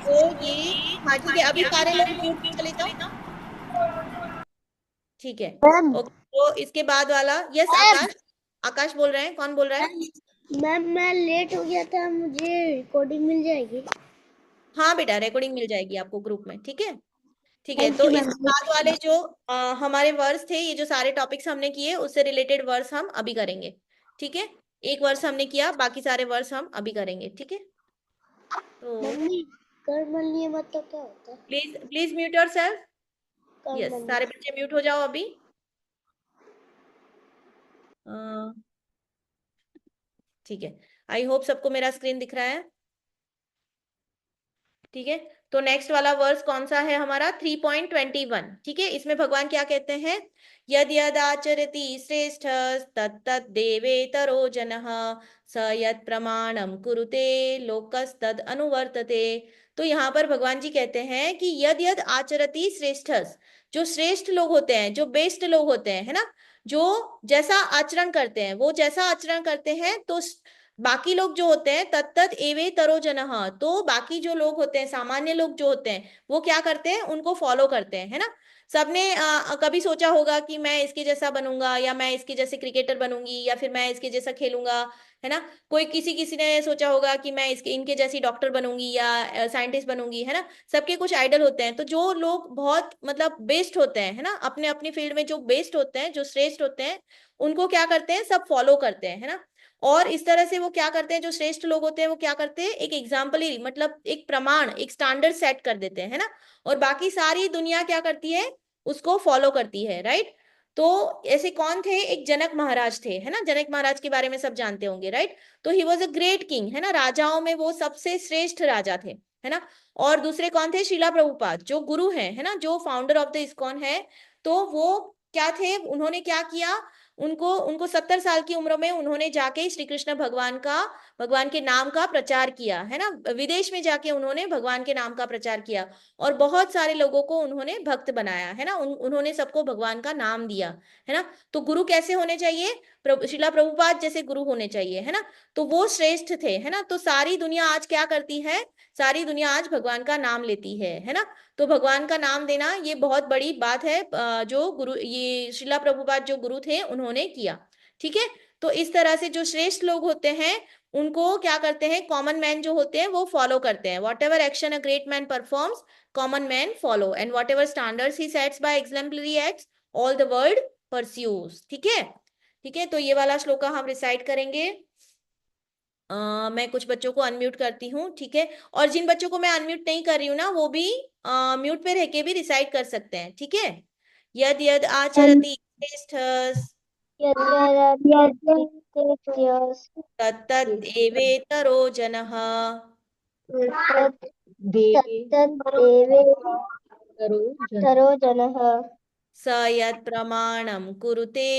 तो ये, हाँ ठीक है, अभी सारे लोग म्यूट पे चले जाओ, ठीक है। ओके, तो इसके बाद वाला, यस आकाश, आकाश बोल रहे हैं। कौन बोल रहा है? मैम मैं लेट हो गया था, मुझे रिकॉर्डिंग मिल जाएगी? हाँ बेटा, रिकॉर्डिंग मिल जाएगी आपको ग्रुप में, ठीक है। ठीक है, तो इसके बाद वाले जो हमारे वर्ड्स थे, ये जो सारे टॉपिक्स हमने किए उससे रिलेटेड वर्ड्स हम अभी करेंगे, ठीक है। एक वर्ड्स हमने किया, बाकी सारे वर्ड्स हम अभी करेंगे, ठीक है। तो मम्मी कर्मण्य मतलब क्या होता है? Please please mute yourself. Yes, सारे बच्चे म्यूट हो जाओ अभी। ठीक है, आई होप सबको मेरा स्क्रीन दिख रहा है, ठीक है। तो नेक्स्ट वाला वर्स कौन सा है हमारा? 3.21, ठीक है। इसमें भगवान क्या कहते हैं? यद यद आचरति श्रेष्ठ तत्तत् देवेतरो जनः स यत् प्रमाणम कुरुते लोकस्तद अनुवर्तते। तो यहाँ पर भगवान जी कहते हैं कि यद यद आचरति श्रेष्ठ, जो श्रेष्ठ लोग होते हैं, जो बेस्ट लोग होते हैं, है ना, जो जैसा आचरण करते हैं, वो जैसा आचरण करते हैं, तो बाकी लोग जो होते हैं तत्तत एवे तरो जनः, तो बाकी जो लोग होते हैं, सामान्य लोग जो होते हैं, वो क्या करते हैं? उनको फॉलो करते हैं, है ना। सबने कभी सोचा होगा कि मैं इसके जैसा बनूंगा, या मैं इसके जैसे क्रिकेटर बनूंगी, या फिर मैं इसके जैसा खेलूंगा, है ना। कोई किसी किसी ने सोचा होगा कि मैं इनके जैसी डॉक्टर बनूंगी या साइंटिस्ट बनूंगी, है ना। सबके कुछ आइडल होते हैं। तो जो लोग बहुत मतलब बेस्ट होते हैं, है ना, अपने अपनी फील्ड में जो बेस्ट होते हैं, जो श्रेष्ठ होते हैं, उनको क्या करते हैं? सब फॉलो करते हैं, है ना। और इस तरह से वो क्या करते हैं? जो श्रेष्ठ लोग होते हैं वो क्या करते हैं? एक एग्जाम्पल, मतलब एक प्रमाण, एक स्टैंडर्ड सेट कर देते हैं, है ना। और बाकी सारी दुनिया क्या करती है? उसको फॉलो करती है, राइट। तो ऐसे कौन थे? एक जनक महाराज थे, है ना। जनक महाराज के बारे में सब जानते होंगे, राइट। तो he was a great king, है ना, राजाओं में वो सबसे श्रेष्ठ राजा थे, है ना। और दूसरे कौन थे? शीला प्रभुपाद, जो गुरु हैं, है ना, जो फाउंडर ऑफ द इस्कॉन है। तो वो क्या थे? उन्होंने क्या किया? उनको उनको 70 साल की उम्र में उन्होंने जाके श्री कृष्ण भगवान के नाम का प्रचार किया, है ना। विदेश में जाके उन्होंने भगवान के नाम का प्रचार किया, और बहुत सारे लोगों को उन्होंने भक्त बनाया, है ना। उन्होंने सबको भगवान का नाम दिया, है ना। तो गुरु कैसे होने चाहिए? शिला प्रभुपाद जैसे गुरु होने चाहिए, है ना। तो वो श्रेष्ठ थे, है ना। तो सारी दुनिया आज क्या करती है? सारी दुनिया आज भगवान का नाम लेती है ना। तो भगवान का नाम देना ये बहुत बड़ी बात है, जो गुरु, ये शिला प्रभुपाद जो गुरु थे उन्होंने किया, ठीक है। तो इस तरह से जो श्रेष्ठ लोग होते हैं उनको क्या करते हैं? कॉमन मैन जो होते हैं वो फॉलो करते हैं। Whatever action a great man performs, common man follow, and whatever standards he sets by exemplary acts, all the world pursues, ठीक है। ठीक है, तो ये वाला श्लोका हम रिसाइट करेंगे। मैं कुछ बच्चों को अनम्यूट करती हूँ, ठीक है। और जिन बच्चों को मैं अनम्यूट नहीं कर रही हूँ ना, वो भी म्यूट पे रह के भी रिसाइट कर सकते हैं, ठीक है। यद यद आचरति श्रेष्ठस् तत्तत् एवेतरो जनः तरो जनः स यत् प्रमाणं कुरुते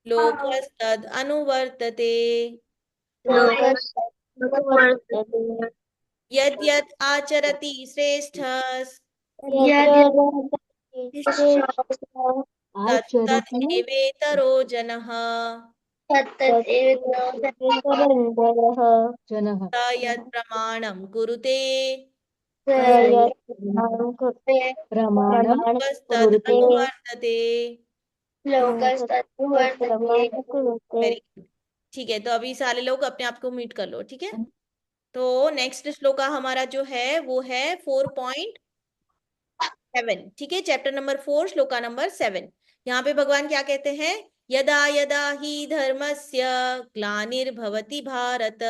लोकस्तद् अनुवर्तते। यद् यत् आचरति श्रेष्ठः तत् तत् एवेतरो जनः स यत् प्रमाणं कुरुते तद् अनुवर्तते। Very good. ठीक है, तो अभी सारे लोग अपने आप को म्यूट कर लो, ठीक है। तो नेक्स्ट श्लोका हमारा जो है वो है 4.7, ठीक है, चैप्टर नंबर 4 श्लोका नंबर 7। यहाँ पे भगवान क्या कहते हैं, यदा यदा हि धर्मस्य ग्लानिर्भवति भारत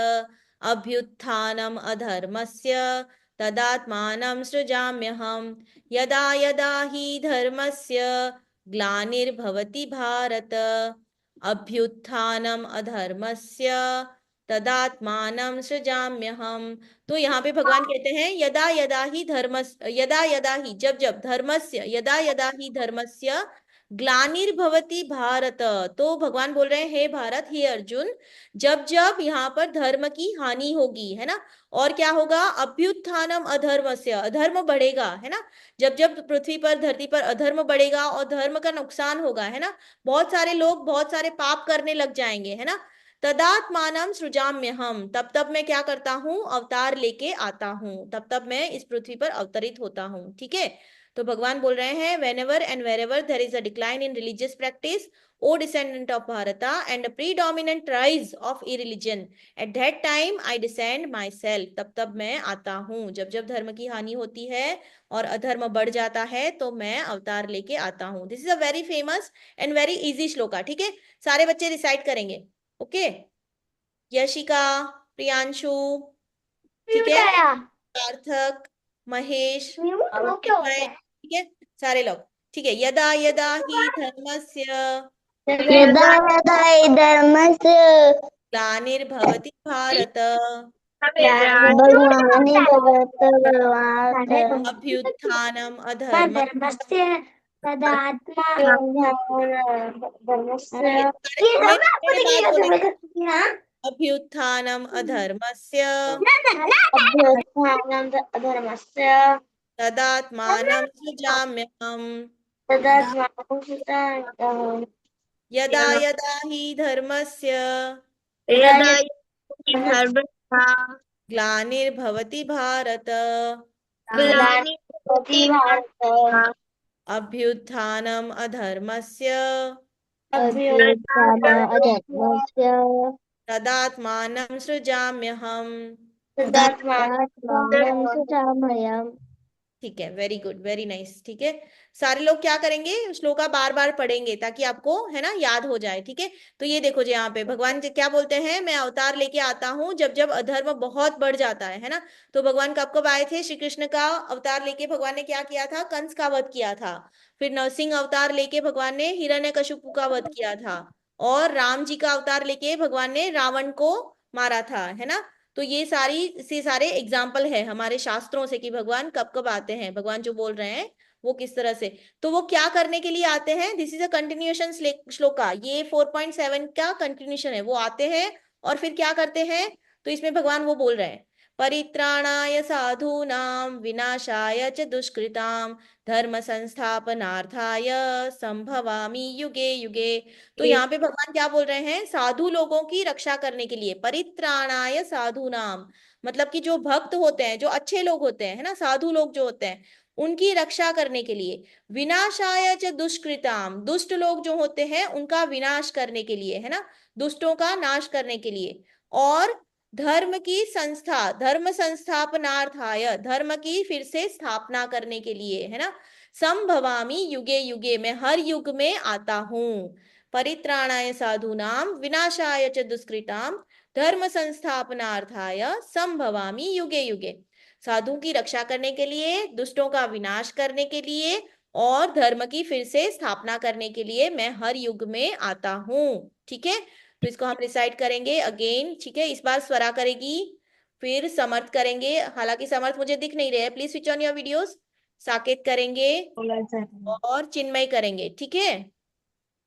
अभ्युत्थानम् अधर्मस्य तदात्मानं सृजाम्यहम्। यदा यदा हि धर्मस्य ग्लानिर्भवति भारत अभ्युत्थानम् अधर्मस्य तदात्मानं सृजाम्यहम्। तो यहाँ पे भगवान कहते हैं यदा यदा ही यदा यदा ही जब जब धर्मस्य यदा यदा ही धर्मस्य ग्लानिर्भवति भारत। तो भगवान बोल रहे हैं हे भारत, हे अर्जुन, जब जब यहाँ पर धर्म की हानि होगी, है ना, और क्या होगा, अभ्युत्थानम अधर्मस्य, अधर्म बढ़ेगा, है ना, जब जब पृथ्वी पर धरती पर अधर्म बढ़ेगा और धर्म का नुकसान होगा, है ना, बहुत सारे लोग बहुत सारे पाप करने लग जाएंगे, है ना, तदात्मानम सृजाम्य हम, तब तब मैं क्या करता हूं, अवतार लेके आता हूं, तब तब मैं इस पृथ्वी पर अवतरित होता हूं, ठीक है। तो भगवान बोल रहे हैं whenever and wherever there is a decline in religious practice, O descendant of Bharata, and a predominant rise of irreligion, at that time I descend myself, तब तब मैं आता हूँ, जब जब धर्म की हानि होती है और अधर्म बढ़ जाता है तो मैं अवतार लेके आता हूँ। This is a very famous and very easy shloka, ठीक है, सारे बच्चे रिसाइट करेंगे, ओके। यशिका, प्रियांशु, ठीक है, सार्थक, महेश, चिन्मय, ठीक है, सारे लोग, ठीक है। यदा यदा ही धर्मस्य यदा यदा हि धर्मस्य ग्लानिर्भवति भारत अभ्युत्थानम् अधर्मस्य अभ्युत्थानम् अधर्मस्य तदात्मानं सृजाम्यहम्। यदा यदा हि धर्मस्य ग्लानिर्भवति भारत अभ्युत्थानम् अधर्मस्य तदात्मानं सृजाम्यहम्। ठीक है, वेरी गुड, वेरी नाइस, ठीक है। सारे लोग क्या करेंगे, श्लोका बार बार पढ़ेंगे ताकि आपको, है ना, याद हो जाए, ठीक है। तो ये देखो जी, यहाँ पे भगवान क्या बोलते हैं, मैं अवतार लेके आता हूँ जब जब अधर्म बहुत बढ़ जाता है ना। तो भगवान कब कब आए थे, श्री कृष्ण का अवतार लेके भगवान ने क्या किया था, कंस का वध किया था। फिर नरसिंह अवतार लेके भगवान ने हिरण्यकशिपु का वध किया था। और राम जी का अवतार लेके भगवान ने रावण को मारा था, है ना। तो ये सारे एग्जाम्पल है हमारे शास्त्रों से कि भगवान कब कब आते हैं, भगवान जो बोल रहे हैं वो किस तरह से, तो वो क्या करने के लिए आते हैं। This is a continuation shloka, ये 4.7 का कंटिन्यूएशन है। वो आते हैं और फिर क्या करते हैं, तो इसमें भगवान वो बोल रहे हैं परित्राणाय साधूनां विनाशाय च दुष्कृतां धर्म संस्थापनार्थाय संभवामि युगे युगे। तो यहाँ पे भगवान क्या बोल रहे हैं, साधु लोगों की रक्षा करने के लिए, परित्राणाय साधूनाम, मतलब कि जो भक्त होते हैं, जो अच्छे लोग होते हैं, है ना, साधु लोग जो होते हैं उनकी रक्षा करने के लिए, विनाशाय च दुष्कृताम, दुष्ट लोग जो होते हैं उनका विनाश करने के लिए, है ना, दुष्टों का नाश करने के लिए, और धर्म की संस्था, धर्म संस्थापनार्थाय, धर्म की फिर से स्थापना करने के लिए, है ना, संभवामि युगे युगे, मैं हर युग में आता हूँ। परित्राणाय साधूनाम विनाशाय च दुष्कृताम धर्म संस्थापनार्थाय संभवामि युगे युगे, साधु की रक्षा करने के लिए, दुष्टों का विनाश करने के लिए और धर्म की फिर से स्थापना करने के लिए मैं हर युग में आता हूँ, ठीक है। तो इसको हम रिसाइट करेंगे अगेन, ठीक है। इस बार स्वरा करेगी, फिर समर्थ करेंगे, हालांकि समर्थ मुझे दिख नहीं रहे हैं, please switch on your videos. Saket करेंगे और चिन्मय करेंगे, ठीक है।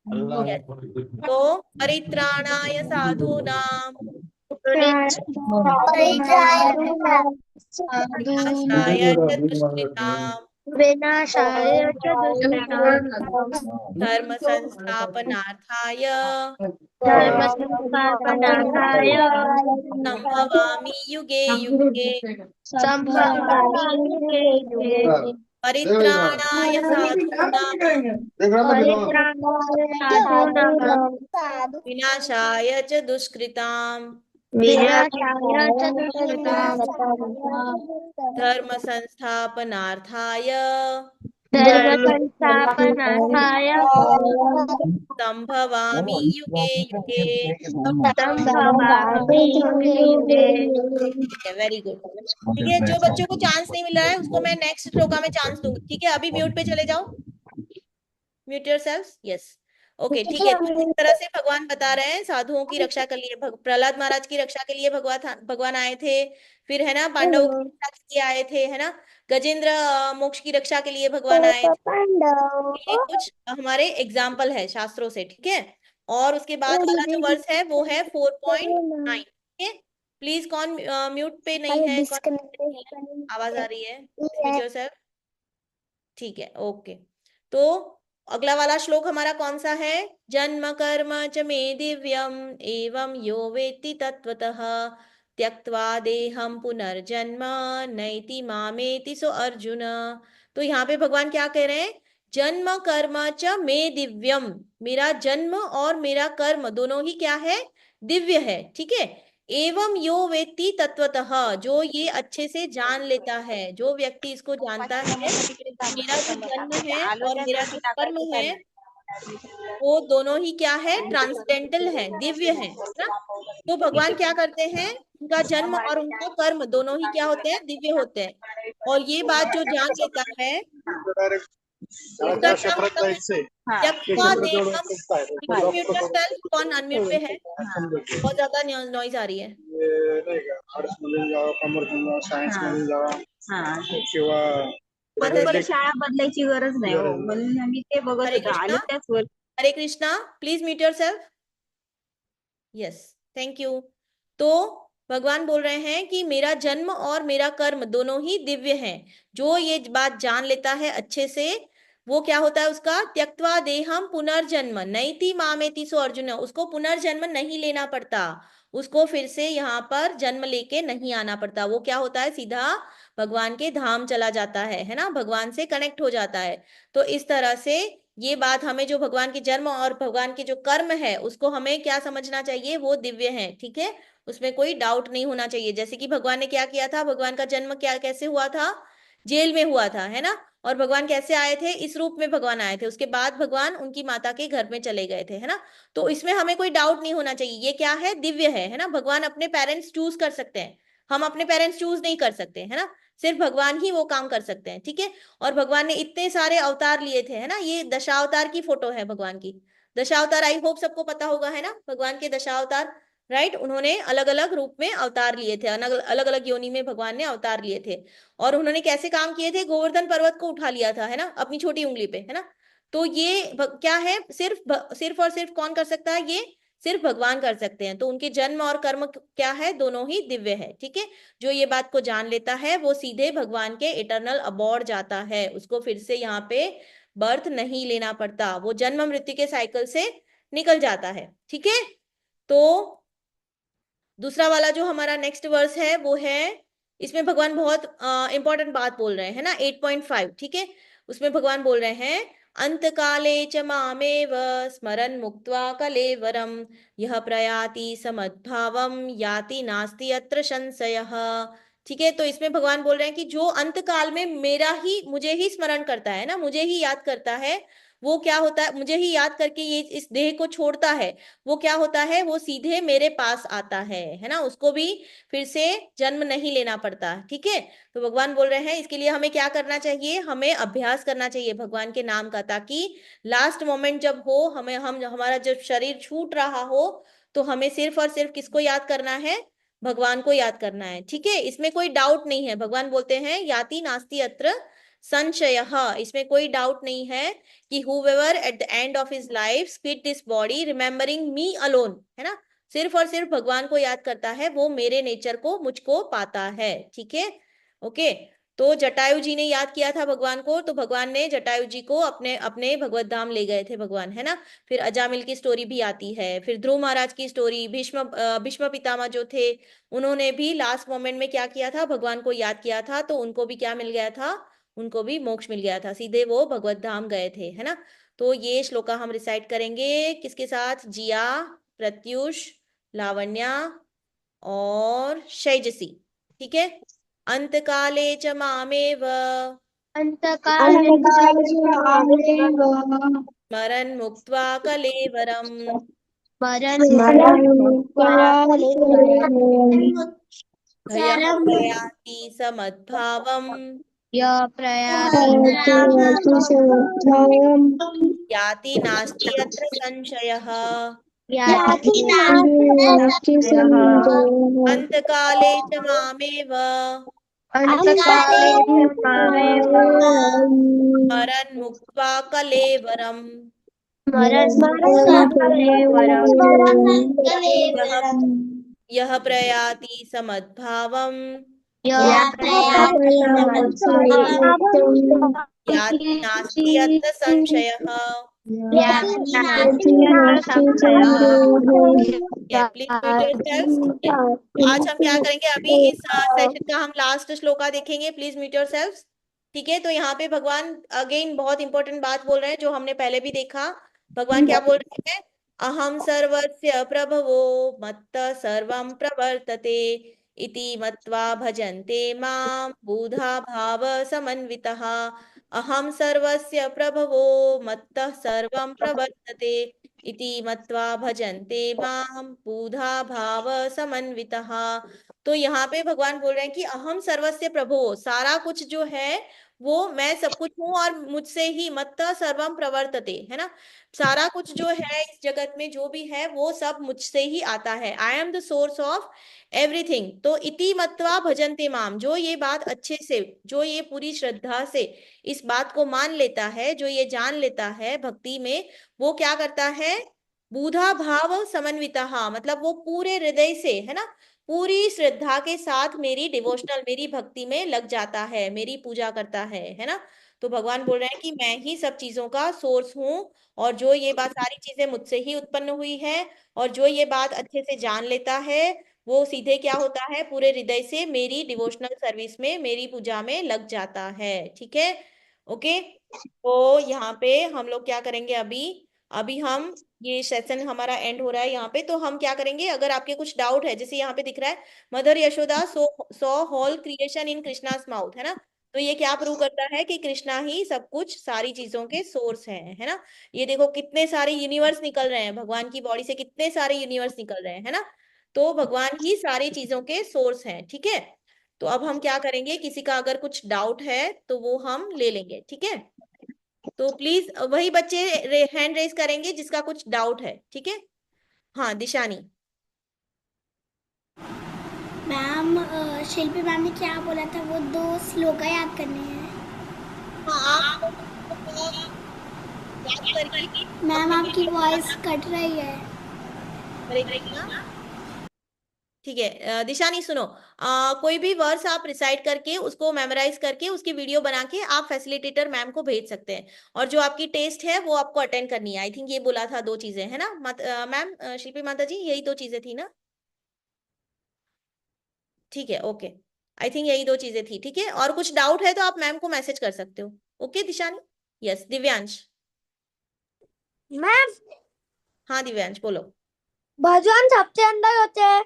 Yes. तो परित्राणाय साधूनां विनाशाय च दुष्कृताम् विनाशाय च दुष्कृताम् धर्म संस्थापनार्थाय धर्म संस्थापनार्थाय संभवामि युगे युगे संभवामि युगे युगे परित्राणाय साधूनां परित्राणाय साधूनां विनाशाय च दुष्कृताम् विनाशाय च दुष्कृताम् धर्म संस्थापनार्थाय धर्म संस्थापनार्थाय संभवामि युगे युगे। संभवामि युगे युगे। ठीक है, वेरी गुड। ठीक है, जो बच्चों को चांस नहीं मिल रहा है उसको मैं नेक्स्ट श्लोका में चांस दूंगी। ठीक है, अभी म्यूट पे चले जाओ, म्यूट योरसेल्व्स। यस, ओके, ठीक है। तो इस तरह से भगवान बता रहे हैं साधुओं की रक्षा के लिए, प्रहलाद महाराज की रक्षा के लिए भगवान आए थे। फिर है ना, पांडवों की रक्षा के लिए आए थे, है ना। गजेंद्र मोक्ष की रक्षा के लिए भगवान आए थे। ये कुछ हमारे एग्जाम्पल है शास्त्रों से। ठीक है, और उसके बाद वाला जो वर्स है वो है 4.9। ठीक है, प्लीज कौन म्यूट पे नहीं है, कौन आवाज आ रही है, म्यूट योरसेल्फ। ठीक है, ओके। तो अगला वाला श्लोक हमारा कौन सा है? जन्म कर्म च मे दिव्यम एवं यो वेत्ति तत्वतः त्यक्त्वा देहम पुनर्जन्म नैति मामेति सो अर्जुन। तो यहाँ पे भगवान क्या कह रहे हैं? जन्म कर्म च मे दिव्यम, मेरा जन्म और मेरा कर्म दोनों ही क्या है? दिव्य है। ठीक है, एवं यो वेत्ति तत्वतः, जो ये अच्छे से जान लेता है, जो व्यक्ति इसको जानता है, मेरा जो जन्म है और मेरा जो कर्म है वो दोनों ही क्या है? ट्रांसडेंटल है, दिव्य है ना। तो भगवान क्या करते हैं? उनका जन्म और उनका कर्म दोनों ही क्या होते हैं? दिव्य होते हैं। और ये बात जो जान लेता है उसका क्या होता है? त्यक्त्वा देहम। म्यूट योरसेल्फ, कौन अनम्यूट पे है? बहुत ज्यादा नॉइज आ रही है। शाळा बदलायची गरज नाही हो, म्हणून आम्ही ते बघत हरे होतो. आलो कृष्णा, त्याच वर. Hare Krishna, please mute yourself. Yes, thank you. तो भगवान बोल रहे हैं कि मेरा जन्म और मेरा कर्म दोनों ही दिव्य हैं। जो ये बात जान लेता है अच्छे से, वो क्या होता है उसका? त्यक्त्वा देहम पुनर्जन्म नैति मामेति सो अर्जुन, उसको पुनर्जन्म नहीं लेना पड़ता, उसको फिर से यहाँ पर जन्म लेके नहीं आना पड़ता। वो क्या होता है? सीधा भगवान के धाम चला जाता है ना, भगवान से कनेक्ट हो जाता है। तो इस तरह से ये बात हमें, जो भगवान के जन्म और भगवान के जो कर्म है उसको हमें क्या समझना चाहिए? वो दिव्य है। ठीक है, उसमें कोई डाउट नहीं होना चाहिए। जैसे कि भगवान ने क्या किया था, भगवान का जन्म क्या कैसे हुआ था? जेल में हुआ था, है ना। और भगवान कैसे आए थे? इस रूप में भगवान आए थे। उसके बाद भगवान उनकी माता के घर में चले गए थे, है ना। तो इसमें हमें कोई डाउट नहीं होना चाहिए, ये क्या है? दिव्य है ना। भगवान अपने पेरेंट्स चूज कर सकते हैं, हम अपने पेरेंट्स चूज नहीं कर सकते, है ना। सिर्फ भगवान ही वो काम कर सकते हैं। ठीक है, और भगवान ने इतने सारे अवतार लिए थे, है ना। ये दशावतार की फोटो है भगवान की। दशावतार आई होप सबको पता होगा, है ना, भगवान के दशावतार। राइट, उन्होंने अलग अलग रूप में अवतार लिए थे, अलग अलग योनि में भगवान ने अवतार लिए थे। और उन्होंने कैसे काम किए थे? गोवर्धन पर्वत को उठा लिया था, है ना, अपनी छोटी उंगली पे, है ना। तो ये क्या है? सिर्फ और सिर्फ कौन कर सकता है? ये सिर्फ भगवान कर सकते हैं। तो उनके जन्म और कर्म क्या है? दोनों ही दिव्य है। ठीक है, जो ये बात को जान लेता है वो सीधे भगवान के इटर्नल अबॉर्ड जाता है, उसको फिर से यहाँ पे बर्थ नहीं लेना पड़ता, वो जन्म मृत्यु के साइकिल से निकल जाता है। ठीक है, तो दूसरा वाला जो हमारा नेक्स्ट वर्स है वो है, इसमें भगवान बहुत इंपॉर्टेंट बात बोल रहे हैं ना, 8.5। ठीक है, उसमें भगवान बोल रहे हैं अंत काले च मामेव स्मरन् मुक्त्वा कलेवरम यह प्रयाति समद्भावम याति नास्ति अत्र संशयः। ठीक है, तो इसमें भगवान बोल रहे हैं कि जो अंत काल में मुझे ही स्मरण करता है ना, मुझे ही याद करता है, वो क्या होता है? मुझे ही याद करके ये इस देह को छोड़ता है, वो क्या होता है? वो सीधे मेरे पास आता है ना, उसको भी फिर से जन्म नहीं लेना पड़ता। ठीक है, तो भगवान बोल रहे हैं इसके लिए हमें क्या करना चाहिए? हमें अभ्यास करना चाहिए भगवान के नाम का, ताकि लास्ट मोमेंट जब हो, हमारा जब शरीर छूट रहा हो, तो हमें सिर्फ और सिर्फ किसको याद करना है? भगवान को याद करना है। ठीक है, इसमें कोई डाउट नहीं है। भगवान बोलते हैं याति नास्ति अत्र संशयः, इसमें कोई डाउट नहीं है कि whoever at the end of his life quit this body remembering me alone, है ना, सिर्फ और सिर्फ भगवान को याद करता है वो मेरे नेचर को मुझको पाता है। ठीक है, ओके। तो जटायु जी ने याद किया था भगवान को, तो भगवान ने जटायु जी को अपने अपने भगवत धाम ले गए थे भगवान, है ना। फिर अजामिल की स्टोरी भी आती है, फिर ध्रुव महाराज की स्टोरी, भीष्म पितामह जो थे उन्होंने भी लास्ट मोमेंट में क्या किया था, भगवान को याद किया था, तो उनको भी क्या मिल गया था, उनको भी मोक्ष मिल गया था, सीधे वो भगवत धाम गए थे, है ना। तो ये श्लोका हम रिसाइट करेंगे किसके साथ, जिया, प्रत्युष, लावण्या और शैजसी। ठीक है। अंतकाले च मामेव अंतकाल स्मरन् मुक्त्वा कलेवरम् मरण यः प्रयाति समद्भावम् यह प्रयाति याति नास्ति अत्र संशयः। याति अंतकाले च मामेव अंतकाले स्मरन् मुक्त्वा कलेवरम् यः प्रयाति समद्भावम् याति नास्ति अत्र संशयः। Please mute yourselves. आज हम क्या करेंगे, अभी इस सेशन का हम लास्ट श्लोका देखेंगे, प्लीज म्यूट योरसेल्व्स। ठीक है, तो यहाँ पे भगवान अगेन बहुत इंपॉर्टेंट बात बोल रहे हैं जो हमने पहले भी देखा। भगवान क्या बोल रहे हैं, अहम सर्वस्य प्रभवो मत्तः सर्वं प्रवर्तते इति मत्वा भजन्ते मां बुधा भाव समन्वितः। अहम सर्वस्य प्रभवो मत्तः सर्वं प्रवर्तते इति मत्वा भजन्ते मां बुधा भाव समन्वितः। तो यहाँ पे भगवान बोल रहे हैं कि अहम सर्वस्य प्रभो, सारा कुछ जो है वो मैं सब कुछ हूँ और मुझसे ही मत्तः सर्वम प्रवर्तते, है ना। सारा कुछ जो है इस जगत में जो भी है वो सब मुझसे ही आता है। I am the source of everything. तो इति मत्वा भजन्ते माम, जो ये बात अच्छे से, जो ये पूरी श्रद्धा से इस बात को मान लेता है, जो ये जान लेता है भक्ति में, वो क्या करता है, बुधा भाव समन्विता, मतलब वो पूरे हृदय से, है ना, पूरी श्रद्धा के साथ मेरी डिवोशनल, मेरी भक्ति में लग जाता है, मेरी पूजा करता है ना। तो भगवान बोल रहे हैं कि मैं ही सब चीजों का सोर्स हूँ, और जो ये बात, सारी चीजें मुझसे ही उत्पन्न हुई है, और जो ये बात अच्छे से जान लेता है वो सीधे क्या होता है, पूरे हृदय से मेरी डिवोशनल सर्विस में, मेरी पूजा में लग जाता है। ठीक है, ओके। तो यहाँ पे हम लोग क्या करेंगे, अभी अभी हम, ये सेशन हमारा एंड हो रहा है यहाँ पे, तो हम क्या करेंगे, अगर आपके कुछ डाउट है, जैसे यहाँ पे दिख रहा है mother Yashoda so whole creation in Krishna's mouth, है ना। तो ये क्या प्रूव करता है कि कृष्णा ही सब कुछ, सारी चीजों के सोर्स है ना। ये देखो कितने सारे यूनिवर्स निकल रहे हैं भगवान की बॉडी से, कितने सारे यूनिवर्स निकल रहे हैं, है ना। तो भगवान ही सारी चीजों के सोर्स हैं। ठीक है, तो अब हम क्या करेंगे, किसी का अगर कुछ डाउट है तो वो हम ले लेंगे। ठीक है, तो प्लीज वही बच्चे हैंड रेज करेंगे जिसका कुछ डाउट है। ठीक है, हाँ दिशानी। मैम शिल्पी मैम ने क्या बोला था, वो 2 श्लोका याद करने हैं। हाँ, याद करके मैम आपकी वॉइस कट रही है। ठीक है, दिशानी सुनो, कोई भी वर्स आप रिसाइट करके उसको मेमोराइज करके उसकी वीडियो बना के आप फैसिलिटेटर मैम को भेज सकते हैं, और जो आपकी टेस्ट है वो आपको अटेंड करनी है। आई थिंक ये बोला था 2 चीजें, है ना मैम, शिल्पी माता जी, यही 2 चीजें थी ना। ठीक है, ओके, आई थिंक यही 2 चीजें थी। ठीक है, और कुछ डाउट है तो आप मैम को मैसेज कर सकते हो। Okay Dishani. Yes Divyansh. Ma'am हाँ दिव्यांश बोलो। भगवान सबसे अंदर होते हैं।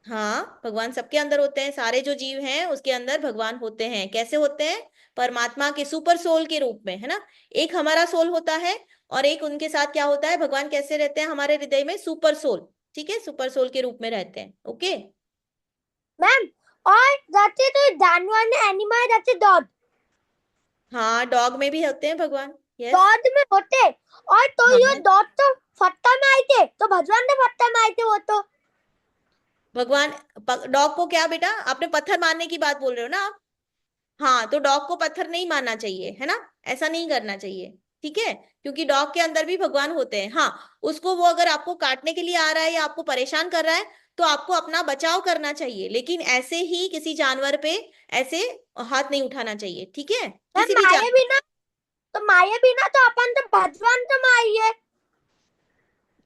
हाँ, भगवान सबके अंदर होते हैं, सारे जो जीव हैं उसके अंदर भगवान होते हैं। कैसे होते हैं, परमात्मा के सुपर सोल के रूप में, है ना। एक हमारा सोल होता है और एक उनके साथ क्या होता है, भगवान कैसे रहते हैं हमारे हृदय में, सुपर सोल। ठीक है, सुपर सोल के रूप में रहते हैं। ओके मैम और जाते तो जानवर ने एनिमल जाते डॉग, हाँ, डॉग में भी होते हैं भगवान। यस, डॉग में होते, और तो हाँ। ये डॉग तो फत्ता में आए थे, तो भगवान ने फत्ता में आए थे वो तो। भगवान डॉग को क्या बेटा, आपने पत्थर मारने की बात बोल रहे हो ना आप। हाँ, तो डॉग को पत्थर नहीं मारना चाहिए, है ना, ऐसा नहीं करना चाहिए। ठीक है, क्योंकि डॉग के अंदर भी भगवान होते हैं। हाँ, उसको वो अगर आपको काटने के लिए आ रहा है या आपको परेशान कर रहा है तो आपको अपना बचाव करना चाहिए, लेकिन ऐसे ही किसी जानवर पे ऐसे हाथ नहीं उठाना चाहिए, ठीक है, किसी भी मारे बिना तो अपन तो भगवान तो मारिए।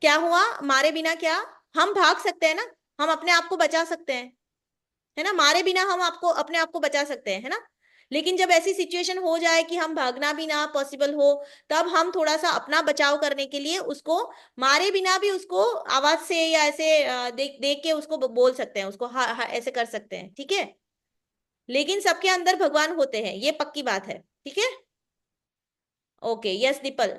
क्या हुआ? मारे बिना क्या? हम भाग सकते हैं ना, हम अपने आप को बचा सकते हैं, है ना, मारे बिना हम आपको अपने आप को बचा सकते हैं, है ना। लेकिन जब ऐसी सिचुएशन हो जाए कि हम भागना भी ना पॉसिबल हो, तब हम थोड़ा सा अपना बचाव करने के लिए उसको मारे बिना भी उसको आवाज से या ऐसे देख देख के उसको बोल सकते हैं, उसको हाँ हाँ ऐसे कर सकते हैं, ठीक है। लेकिन सबके अंदर भगवान होते हैं, ये पक्की बात है, ठीक है। Okay, yes Deepal.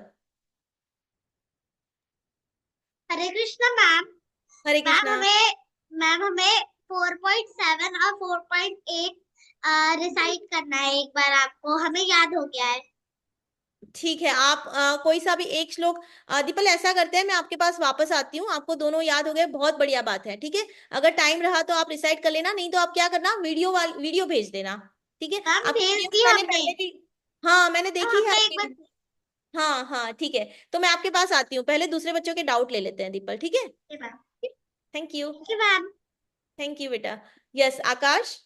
Hare Krishna ma'am. Hare ma'am Krishna. हमें 4.7 और 4.8 रिसाइट करना है एक बार, आपको हमें याद हो गया है। ठीक है, आप कोई सा भी एक श्लोक दीपल ऐसा करते हैं, मैं आपके पास वापस आती हूँ, आपको दोनों याद हो गए, बहुत बढ़िया बात है, ठीक है। अगर टाइम रहा तो आप रिसाइट कर लेना, नहीं तो आप क्या करना, वीडियो भेज देना, ठीक है। मैम आपकी भेज वीडियो दी मैंने हमने। पहले भी, हाँ मैंने तो देखी है हमें एक आपकी बार। हाँ हाँ ठीक है, तो मैं आपके पास आती हूँ, पहले दूसरे बच्चों के डाउट ले लेते हैं दीपल, ठीक है। Thank you. Ma'am thank you बेटा। यस आकाश।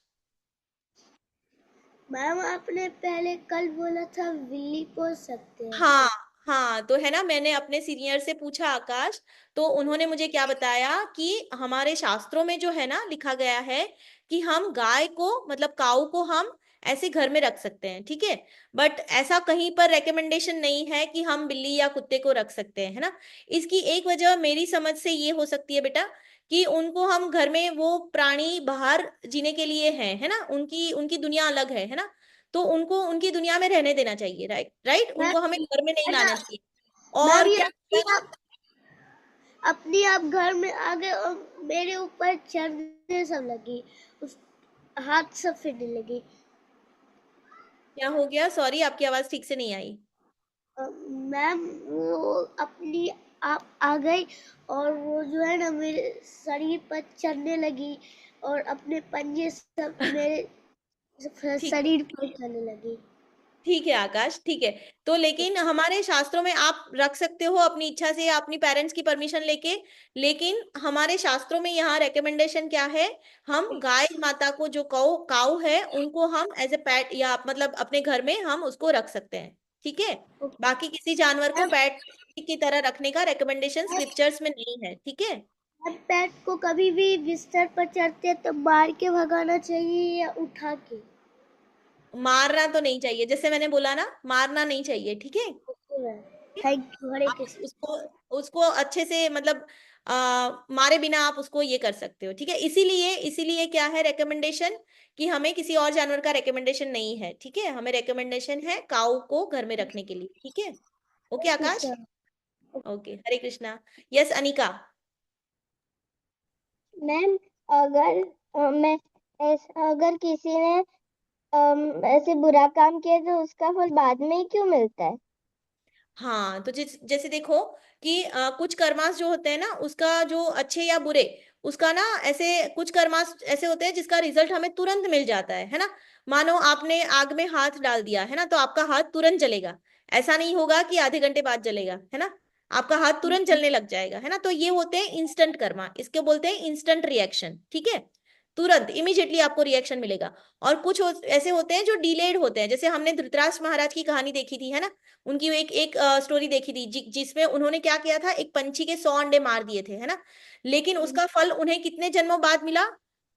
मैम आपने पहले कल बोला था बिल्ली पोस सकते हैं। हाँ हाँ, तो है ना, मैंने अपने सीनियर से पूछा आकाश, तो उन्होंने मुझे क्या बताया कि हमारे शास्त्रों में जो है ना लिखा गया है कि हम गाय को मतलब काऊ को हम ऐसे घर में रख सकते हैं, ठीक है। बट ऐसा कहीं पर रेकमेंडेशन नहीं है कि हम बिल्ली या कुत्ते को रख सकते हैं, है ना। इसकी एक वजह मेरी समझ से ये हो सकती है बेटा कि उनको हम घर में, वो प्राणी बाहर जीने के लिए है ना, उनकी उनकी दुनिया अलग है ना, तो उनको उनकी दुनिया में रहने देना चाहिए, राइट राइट, उनको हमें घर में नहीं लाना चाहिए। मैम और ये क्या होता है ना, अपनी आप घर में आ गए और मेरे ऊपर चढ़ने सब लगी, उस हाथ सब फिरने लगी। क्या हो गया, सॉरी आपकी आवाज ठीक से नहीं आई। मैम वो अपनी आप आ गई और वो जो है ना मेरे शरीर पर चढ़ने लगी और अपने पंजे सब मेरे ठीक शरीर पर चढ़ने लगी। ठीक है आकाश, ठीक है। तो लेकिन हमारे शास्त्रों में आप रख सकते हो अपनी इच्छा से या अपनी पेरेंट्स की परमिशन लेके, लेकिन हमारे शास्त्रों में यहाँ रेकमेंडेशन क्या है, हम गाय माता को जो काऊ है उनको हम एज ए पेट या मतलब अपने घर में हम उसको रख सकते हैं, ठीक है। बाकी किसी जानवर को पेट की तरह रखने का रेकमेंडेशन स्क्रिप्चर्स में नहीं है, ठीक है। पेट को कभी भी बिस्तर पर चढ़ते तो मार के भगाना चाहिए या उठा के? मारना तो नहीं चाहिए, जैसे मैंने बोला ना, मारना नहीं चाहिए, ठीक है। Thank you. हरे आप कृष्ण। उसको उसको अच्छे से मतलब मारे बिना आप उसको ये कर सकते हो, ठीक है। इसीलिए इसीलिए क्या है रेकमेंडेशन कि हमें किसी और जानवर का रेकमेंडेशन नहीं है, ठीक है, हमें रेकमेंडेशन है काऊ को घर में रखने के लिए, ठीक है। ओके आकाश। ओके, हरे कृष्णा। यस अनिका। मैम अगर अगर किसी ने ऐसे बुरा काम किया तो उसका फल बाद में ही क्यों मिलता है? हाँ, तो जैसे देखो कि कुछ कर्मास जो होते हैं ना, उसका जो अच्छे या बुरे, उसका ना ऐसे कुछ कर्मास ऐसे होते हैं जिसका रिजल्ट हमें तुरंत मिल जाता है ना। मानो आपने आग में हाथ डाल दिया है ना, तो आपका हाथ तुरंत जलेगा, ऐसा नहीं होगा कि आधे घंटे बाद जलेगा, है ना, आपका हाथ तुरंत जलने लग जाएगा, है ना। तो ये होते हैं इंस्टेंट कर्मा, इसके बोलते हैं इंस्टेंट रिएक्शन, ठीक है, तुरंत इमीडिएटली आपको रिएक्शन मिलेगा। और कुछ ऐसे होते हैं जो डिलेड होते हैं, जैसे हमने धृतराष्ट्र महाराज की कहानी देखी थी, है ना, उनकी एक एक स्टोरी देखी थी जिसमें उन्होंने क्या किया था, एक पंछी के 100 अंडे मार दिए थे, है ना, लेकिन उसका फल उन्हें कितने जन्मों बाद मिला,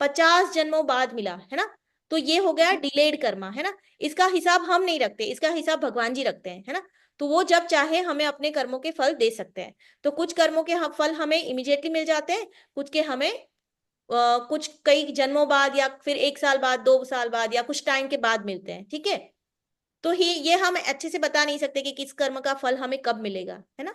50 जन्मों बाद मिला, है ना। तो ये हो गया डिलेड कर्मा, है ना। इसका हिसाब हम नहीं रखते, इसका हिसाब भगवान जी रखते हैं, है ना। तो वो जब चाहे हमें अपने कर्मों के फल दे सकते हैं। तो कुछ कर्मों के फल हमें इमीडिएटली मिल जाते हैं, कुछ के हमें कुछ कई जन्मों बाद या फिर 1 साल बाद, 2 साल बाद या कुछ टाइम के बाद मिलते हैं, ठीक है। तो ही ये हम अच्छे से बता नहीं सकते कि किस कर्म का फल हमें कब मिलेगा, है ना,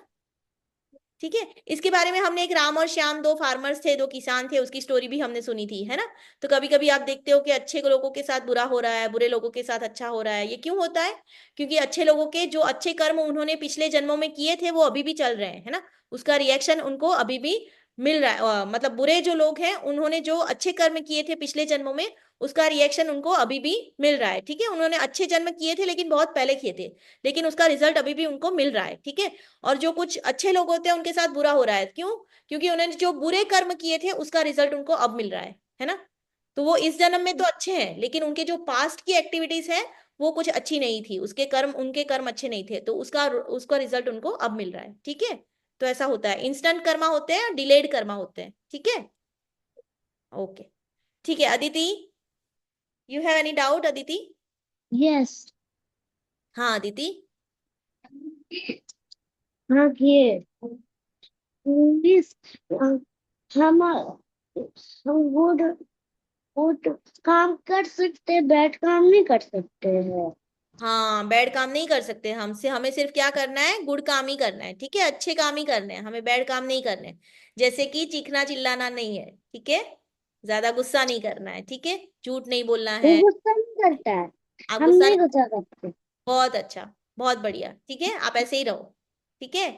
ठीक है। इसके बारे में हमने एक राम और श्याम, दो फार्मर्स थे, दो किसान थे, उसकी स्टोरी भी हमने सुनी थी, है ना। तो कभी कभी आप देखते हो कि अच्छे लोगों के साथ बुरा हो रहा है, बुरे लोगों के साथ अच्छा हो रहा है, ये क्यों होता है? क्योंकि अच्छे लोगों के जो अच्छे कर्म उन्होंने पिछले जन्मों में किए थे वो अभी भी चल रहे हैं, है ना, उसका रिएक्शन उनको अभी भी मिल रहा है, मतलब बुरे जो लोग हैं उन्होंने जो अच्छे कर्म किए थे पिछले जन्मों में, उसका रिएक्शन उनको अभी भी मिल रहा है। ठीक है, उन्होंने अच्छे जन्म किए थे लेकिन बहुत पहले किए थे, लेकिन उसका रिजल्ट अभी भी उनको मिल रहा है। ठीक है, और जो कुछ अच्छे लोग होते हैं उनके साथ बुरा हो रहा है, क्यों? क्योंकि उन्होंने जो बुरे कर्म किए थे उसका रिजल्ट उनको अब मिल रहा है ना। तो वो इस जन्म में तो अच्छे हैं, लेकिन उनके जो पास्ट की एक्टिविटीज है वो कुछ अच्छी नहीं थी, उनके कर्म अच्छे नहीं थे, तो उसका उसका रिजल्ट उनको अब मिल रहा है। ठीक है, तो ऐसा होता है, इंस्टेंट कर्मा होते हैं, डिलेड कर्मा होते हैं। ठीक है, ओके। ठीक है, Aditi, you have any doubt Aditi? Yes. हाँ अदिति। हाँ ये मिस, हम गुड गुड काम कर सकते हैं, बैड काम नहीं कर सकते हैं। हाँ, बैड काम नहीं कर सकते, हमसे हमें सिर्फ क्या करना है, गुड काम ही करना है। ठीक है, अच्छे काम ही करने हैं, हमें बैड काम नहीं करने हैं। जैसे कि चीखना चिल्लाना नहीं है, ठीक है, ज्यादा गुस्सा नहीं करना है, ठीक है, झूठ नहीं बोलना वो है। गुस्सा नहीं करता है, आप हम गुस्सा नहीं नहीं, गुस्सा करते। बहुत अच्छा, बहुत बढ़िया। ठीक है, आप ऐसे ही रहो। ठीक है,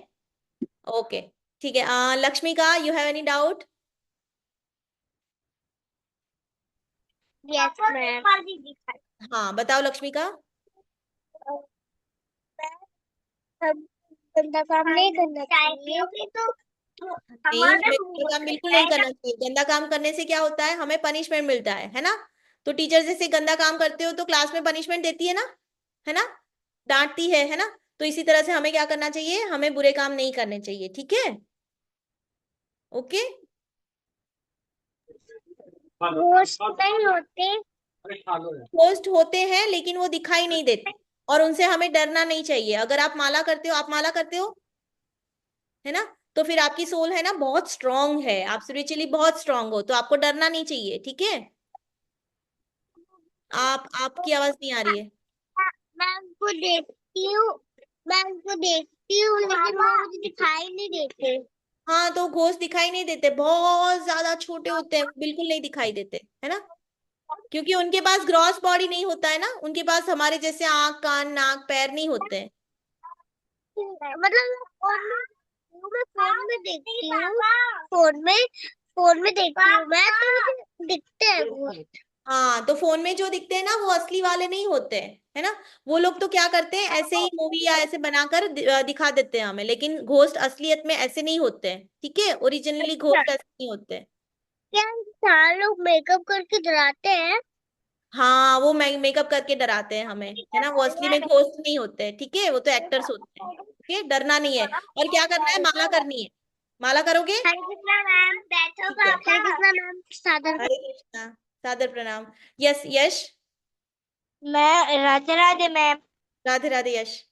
ओके। ठीक है, लक्ष्मी का, you have any doubt? Yes ma'am. हाँ बताओ लक्ष्मी का। हम गंदा काम नहीं करना चाहिए। नहीं, हमें गंदा काम बिल्कुल नहीं करना चाहिए। गंदा काम करने से क्या होता है, हमें पनिशमेंट मिलता है ना। तो टीचर जैसे गंदा काम करते हो तो क्लास में पनिशमेंट देती है ना, डांटती है ना। तो इसी तरह से हमें क्या करना चाहिए, हमें बुरे काम नहीं करने चाहिए। ठीक है, ओके। होस्ट नहीं होते। होस्ट होते हैं लेकिन वो दिखाई नहीं देते, और उनसे हमें डरना नहीं चाहिए। अगर आप माला करते हो, आप माला करते हो है ना, तो फिर आपकी सोल है ना बहुत स्ट्रांग है, आप स्पिरिचुअली बहुत स्ट्रांग हो, तो आपको डरना नहीं चाहिए। ठीक है, आपकी आवाज नहीं आ रही है। मैं उनको देखती हूँ, मैं उनको देखती हूँ लेकिन वो मुझे दिखाई नहीं देते। हाँ, तो घोस्ट दिखाई नहीं देते, बहुत ज्यादा छोटे होते हैं, बिल्कुल नहीं दिखाई देते, है ना, क्योंकि उनके पास ग्रॉस बॉडी नहीं होता है ना, उनके पास हमारे जैसे आंख कान नाक पैर नहीं होते हैं। मतलब मैं फोन में देखती हूँ, फोन में देखती हूँ मैं, तो मुझे दिखते हैं वो। हाँ, तो फोन में जो दिखते हैं ना वो असली वाले नहीं होते हैं, है ना। वो लोग तो क्या करते हैं, ऐसे ही मूवी या ऐसे बनाकर दिखा देते हैं हमें, लेकिन घोस्ट असलियत में ऐसे नहीं होते हैं। ठीक है, ओरिजिनली घोस्ट ऐसे नहीं होते हैं। क्या सारे लोग मेकअप करके डराते हैं? हाँ, वो मेकअप करके डराते हैं हमें, है ना, वो असली में घोस्ट नहीं होते हैं। ठीक है, वो तो एक्टर्स होते हैं। ठीक है, डरना नहीं है। और क्या करना है, माला करनी है। माला करोगे? हरे कृष्णा मैम, बैठो ठीक है, हरे कृष्णा मैम, सादर। हरे कृष्णा, सादर प्रणाम। यस यश। मैं राधे राधे मैम। राधे राधे यश।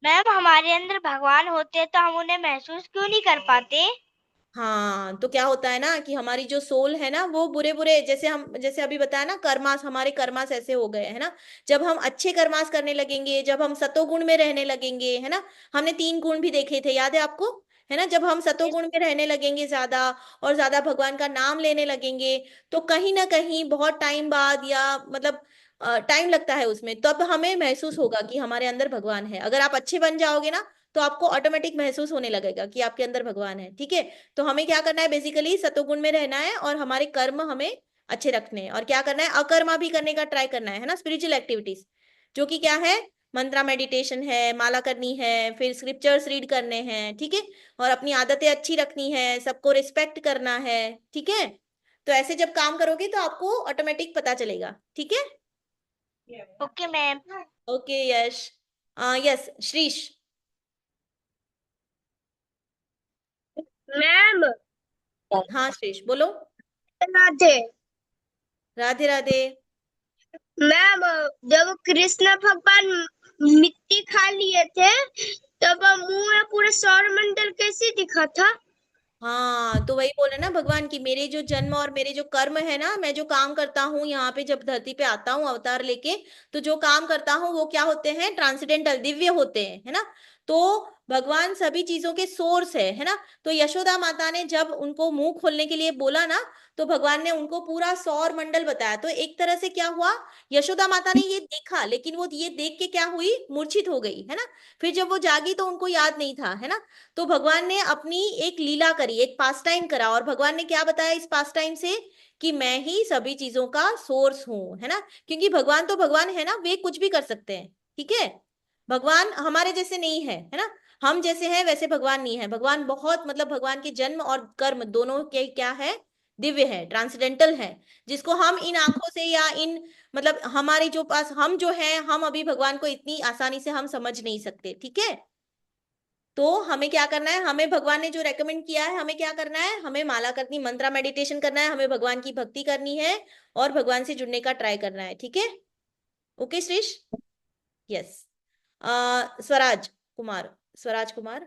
मैम हमारे अंदर भगवान होते हैं तो हम उन्हें महसूस क्यों नहीं कर पाते? हाँ, तो क्या होता है ना कि हमारी जो सोल है ना वो बुरे बुरे, जैसे अभी बताया ना, कर्मास, हमारे कर्मास ऐसे हो गए है ना। जब हम अच्छे कर्मास करने लगेंगे, जब हम सतोगुण में रहने लगेंगे, है ना, हमने 3 गुण भी देखे थे, याद है आपको, है ना। जब हम सतोगुण में रहने लगेंगे ज्यादा, और ज्यादा भगवान का नाम लेने लगेंगे, तो कहीं ना कहीं बहुत टाइम बाद, या मतलब टाइम लगता है उसमें, तब हमें महसूस होगा कि हमारे अंदर भगवान है। अगर आप अच्छे बन जाओगे ना, तो आपको ऑटोमेटिक महसूस होने लगेगा कि आपके अंदर भगवान है। ठीक है, तो हमें क्या करना है, बेसिकली सतोगुण में रहना है, और हमारे कर्म हमें अच्छे रखने हैं, और क्या करना है, अकर्मा भी करने का ट्राई करना है ना, स्पिरिचुअल एक्टिविटीज, जो कि क्या है, मंत्रा मेडिटेशन है, माला करनी है, फिर स्क्रिप्चर्स रीड करने हैं। ठीक है, और अपनी आदतें अच्छी रखनी है, सबको रिस्पेक्ट करना है। ठीक है, तो ऐसे जब काम करोगे तो आपको ऑटोमेटिक पता चलेगा। ठीक है, ओके मैम। ओके यश। यस श्रीश। मैम हाँ श्रीश बोलो। राधे। राधे राधे। मैम जब कृष्ण भगवान मिट्टी खा लिए थे तब मुंह में पूरा सौरमंडल कैसे दिखा था? हाँ, तो वही बोले ना भगवान की, मेरे जो जन्म और मेरे जो कर्म है ना, मैं जो काम करता हूँ यहाँ पे, जब धरती पे आता हूँ अवतार लेके, तो जो काम करता हूँ वो क्या होते हैं, ट्रांसेंडेंटल, दिव्य होते हैं, है ना। तो भगवान सभी चीजों के सोर्स है ना। तो यशोदा माता ने जब उनको मुंह खोलने के लिए बोला ना, तो भगवान ने उनको पूरा सौर मंडल बताया। तो एक तरह से क्या हुआ, यशोदा माता ने ये देखा, लेकिन वो ये देख के क्या हुई, मूर्छित हो गई, है ना। फिर जब वो जागी तो उनको याद नहीं था, है ना। तो भगवान ने अपनी एक लीला करी, एक पास टाइम करा, और भगवान ने क्या बताया इस पास टाइम से, कि मैं ही सभी चीजों का सोर्स हूं, है ना। क्योंकि भगवान तो भगवान है ना, वे कुछ भी कर सकते हैं, ठीक है। भगवान हमारे जैसे नहीं है ना। हम जैसे हैं वैसे भगवान नहीं है। भगवान बहुत, मतलब भगवान के जन्म और कर्म दोनों के क्या है, दिव्य है, ट्रांसेंडेंटल है, जिसको हम इन आंखों से या इन, मतलब हमारे जो पास हम जो है, हम अभी भगवान को इतनी आसानी से हम समझ नहीं सकते, ठीक है। तो हमें क्या करना है, हमें भगवान ने जो रेकमेंड किया है, हमें क्या करना है, हमें माला करनी, मंत्रा मेडिटेशन करना है, हमें भगवान की भक्ति करनी है और भगवान से जुड़ने का ट्राई करना है, ठीक है। Okay Shrish, yes. स्वराज कुमार, स्वराज कुमार।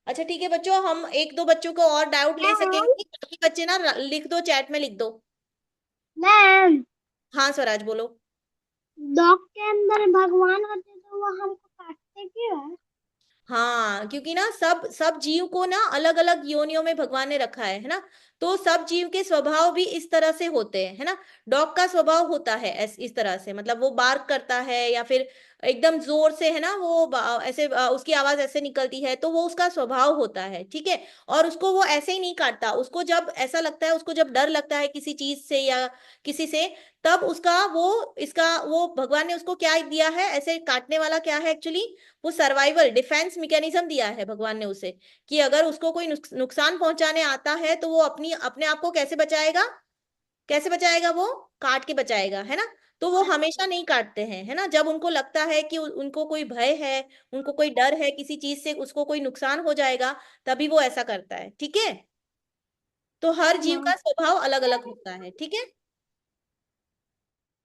अच्छा ठीक है बच्चों, हम एक दो बच्चों को और डाउट ले सकेंगे, बाकी बच्चे ना लिख दो, चैट में लिख दो। मैम, हाँ स्वराज बोलो। डॉग के अंदर भगवान होते तो वो हमको काटते क्यों है? हाँ, क्योंकि ना सब सब जीव को ना अलग अलग योनियों में भगवान ने रखा है ना। तो सब जीव के स्वभाव भी इस तरह से होते हैं, है ना। डॉग का स्वभाव होता है इस तरह से, मतलब वो बार्क करता है या फिर एकदम जोर से, है ना, वो ऐसे उसकी आवाज ऐसे निकलती है, तो वो उसका स्वभाव होता है, ठीक है। और उसको वो ऐसे ही नहीं काटता, उसको जब ऐसा लगता है, उसको जब डर लगता है किसी चीज से या किसी से, तब उसका वो इसका वो भगवान ने उसको क्या दिया है, ऐसे काटने वाला क्या है एक्चुअली, वो सर्वाइवल डिफेंस मैकेनिज्म दिया है भगवान ने उसे, कि अगर उसको कोई नुकसान पहुंचाने आता है तो वो अपने आप को कैसे बचाएगा, कैसे बचाएगा, वो काट के बचाएगा, है ना। तो वो हमेशा नहीं काटते हैं, है ना। जब उनको लगता है कि उनको कोई भय है, उनको कोई डर है किसी चीज से, उसको कोई नुकसान हो जाएगा, तभी वो ऐसा करता है, ठीक है। तो हर जीव का स्वभाव अलग अलग होता है, ठीक है।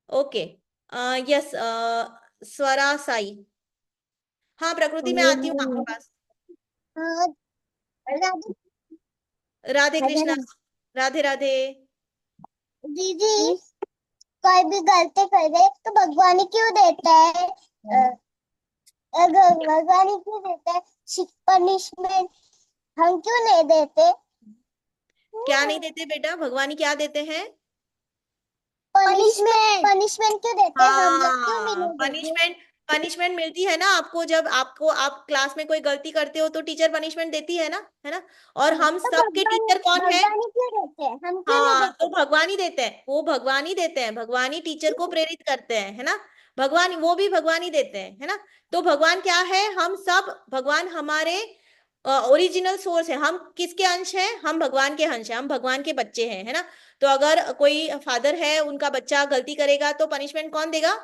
ओके, यस, स्वरा साई। हाँ प्रकृति में आती हूँ आपके पास। राधे कृष्णा, राधे राधे। दीदी, कोई भी गलती करे तो भगवान ही क्यों देता है? अगर भगवान ही क्यों देता है पनिशमेंट, हम क्यों नहीं देते? क्या नहीं देते बेटा, भगवान ही क्या देते हैं, पनिशमेंट, पनिशमेंट क्यों देते हैं? हम लोग क्यों भी हाँ नहीं देते? पनिशमेंट, पनिशमेंट मिलती है ना आपको, जब आप क्लास में कोई गलती करते हो तो टीचर पनिशमेंट देती है ना, है ना। और हम तो सबके टीचर कौन है, भगवान ही क्यों देते हैं? हम क्यों नहीं हाँ तो देते? भगवान ही देते हैं, वो भगवान ही देते हैं, भगवान ही टीचर को प्रेरित करते हैं, है ना। भगवान वो भी भगवान ही देते हैं, है ना। तो भगवान क्या है, हम सब भगवान हमारे ओरिजिनल सोर्स है। हम किसके अंश हैं, हम भगवान के अंश हैं, हम भगवान के बच्चे हैं, है ना। तो अगर कोई फादर है, उनका बच्चा गलती करेगा तो पनिशमेंट कौन देगा,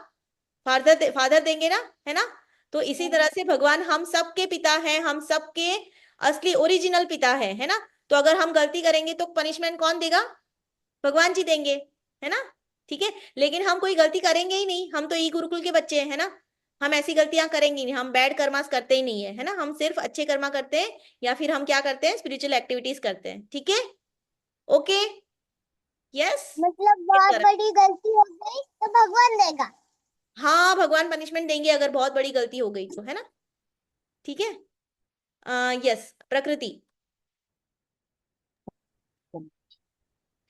फादर देंगे ना, है ना। तो इसी तरह से भगवान हम सबके पिता हैं, हम सबके असली ओरिजिनल पिता है ना। तो अगर हम गलती करेंगे तो पनिशमेंट कौन देगा, भगवान जी देंगे, है ना। ठीक है, लेकिन हम कोई गलती करेंगे ही नहीं, हम तो ई गुरुकुल के बच्चे हैं ना। हम ऐसी गलतियां करेंगे नहीं, हम बैड कर्मास करते ही नहीं है ना। हम सिर्फ अच्छे कर्मा करते हैं, या फिर हम क्या करते हैं, स्पिरिचुअल एक्टिविटीज करते हैं, ठीक है। Okay, yes. मतलब बहुत बड़ी गलती हो गई तो भगवान देगा? हाँ भगवान पनिशमेंट देंगे अगर बहुत बड़ी गलती हो गई तो, है ना। ठीक है, यस प्रकृति।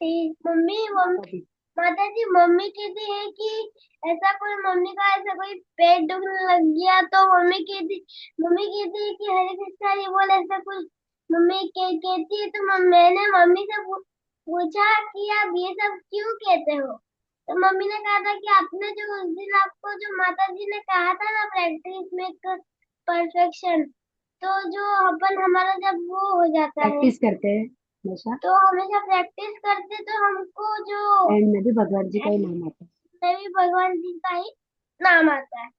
मम्मी मम्मी माता जी, मम्मी कहती है कि ऐसा कोई, मम्मी का ऐसा कोई पेट दुखने लग गया तो मम्मी कहती है कि हरे कृष्णा जी बोल, ऐसा कुछ मम्मी कहती है। तो मैंने मम्मी से पूछा कि आप ये सब क्यों कहते हो? तो मम्मी ने कहा था कि आपने जो उस दिन आपको जो माता जी ने कहा था ना, प्रैक्टिस मेक परफेक्शन, तो जो अपन हमारा जब वो हो जाता है, प्रैक्टिस करते हैं हमेशा, तो हमेशा प्रैक्टिस करते तो हमको जो एंड में भी भगवान जी का ही नाम आता है, में भी भगवान जी का ही नाम आता है।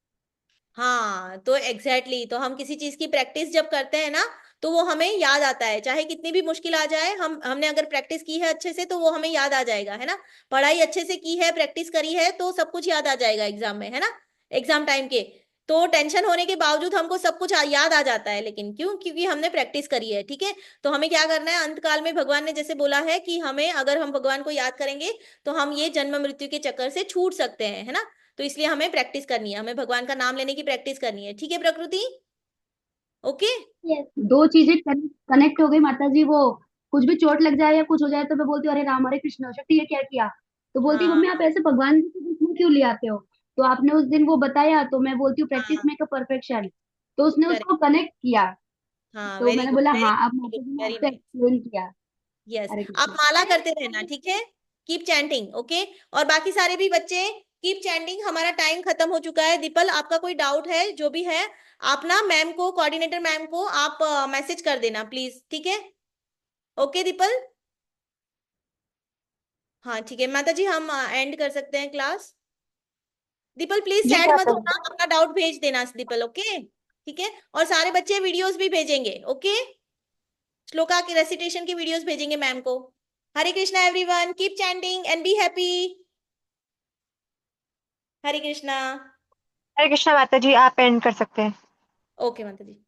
हाँ तो एग्जैक्टली तो हम किसी चीज की प्रैक्टिस जब करते हैं ना, तो वो हमें याद आता है, चाहे कितनी भी मुश्किल आ जाए, हमने अगर प्रैक्टिस की है अच्छे से तो वो हमें याद आ जाएगा, है ना। पढ़ाई अच्छे से की है, प्रैक्टिस करी है, तो सब कुछ याद आ जाएगा एग्जाम में, है ना। एग्जाम टाइम के तो टेंशन होने के बावजूद हमको सब कुछ याद आ जाता है, लेकिन क्यों, क्योंकि हमने प्रैक्टिस करी है, ठीक है। तो हमें क्या करना है, अंत काल में भगवान ने जैसे बोला है कि हमें, अगर हम भगवान को याद करेंगे तो हम ये जन्म मृत्यु के चक्कर से छूट सकते हैं, है ना। तो इसलिए हमें प्रैक्टिस करनी है, हमें भगवान का नाम लेने की प्रैक्टिस करनी है। ठीक है प्रकृति? ओके। दो चीजें कनेक्ट हो गई माता जी। वो कुछ भी चोट लग जाए या कुछ हो जाए तो मैं बोलती हूँ अरे राम हरे कृष्ण, शक्ति ये क्या किया? तो बोलती है हाँ मम्मी आप ऐसे भगवान जी को बीच में क्यों ले आते हो? तो आपने उस दिन वो बताया तो मैं बोलती हूँ प्रैक्टिस हाँ, मेक अ परफेक्शन। तो उसने करेक्ट। उसको कनेक्ट किया। हाँ, तो वेरी मैंने गुड, बोला वेरी हाँ, अब गुड, माता जी ने वेरी आपको नाइस। एक्सप्लेन किया। यस, हरे आप कृष्ण। माला करते रहना, ठीक है? Keep chanting, okay? और बाकी सारे भी बच्चे कीप चैंटिंग। हमारा टाइम खत्म हो चुका है। दीपल, आपका कोई डाउट है जो भी है आप ना मैम को, कोऑर्डिनेटर मैम को आप मैसेज कर देना प्लीज, ठीक है? Okay the people? हाँ ठीक है माता जी, हम एंड कर सकते हैं क्लास। दीपल प्लीज जी सैड मत माता जी। होना, अपना डाउट भेज देना दीपल, ओके? ठीक है, और सारे बच्चे वीडियोस भी भेजेंगे, ओके? श्लोका की रेसिटेशन की वीडियोस भेजेंगे मैम को। Hare Krishna everyone, keep chanting and be happy. Hare Krishna. Hare Krishna माता जी, आप एंड कर सकते हैं। ओके माता जी।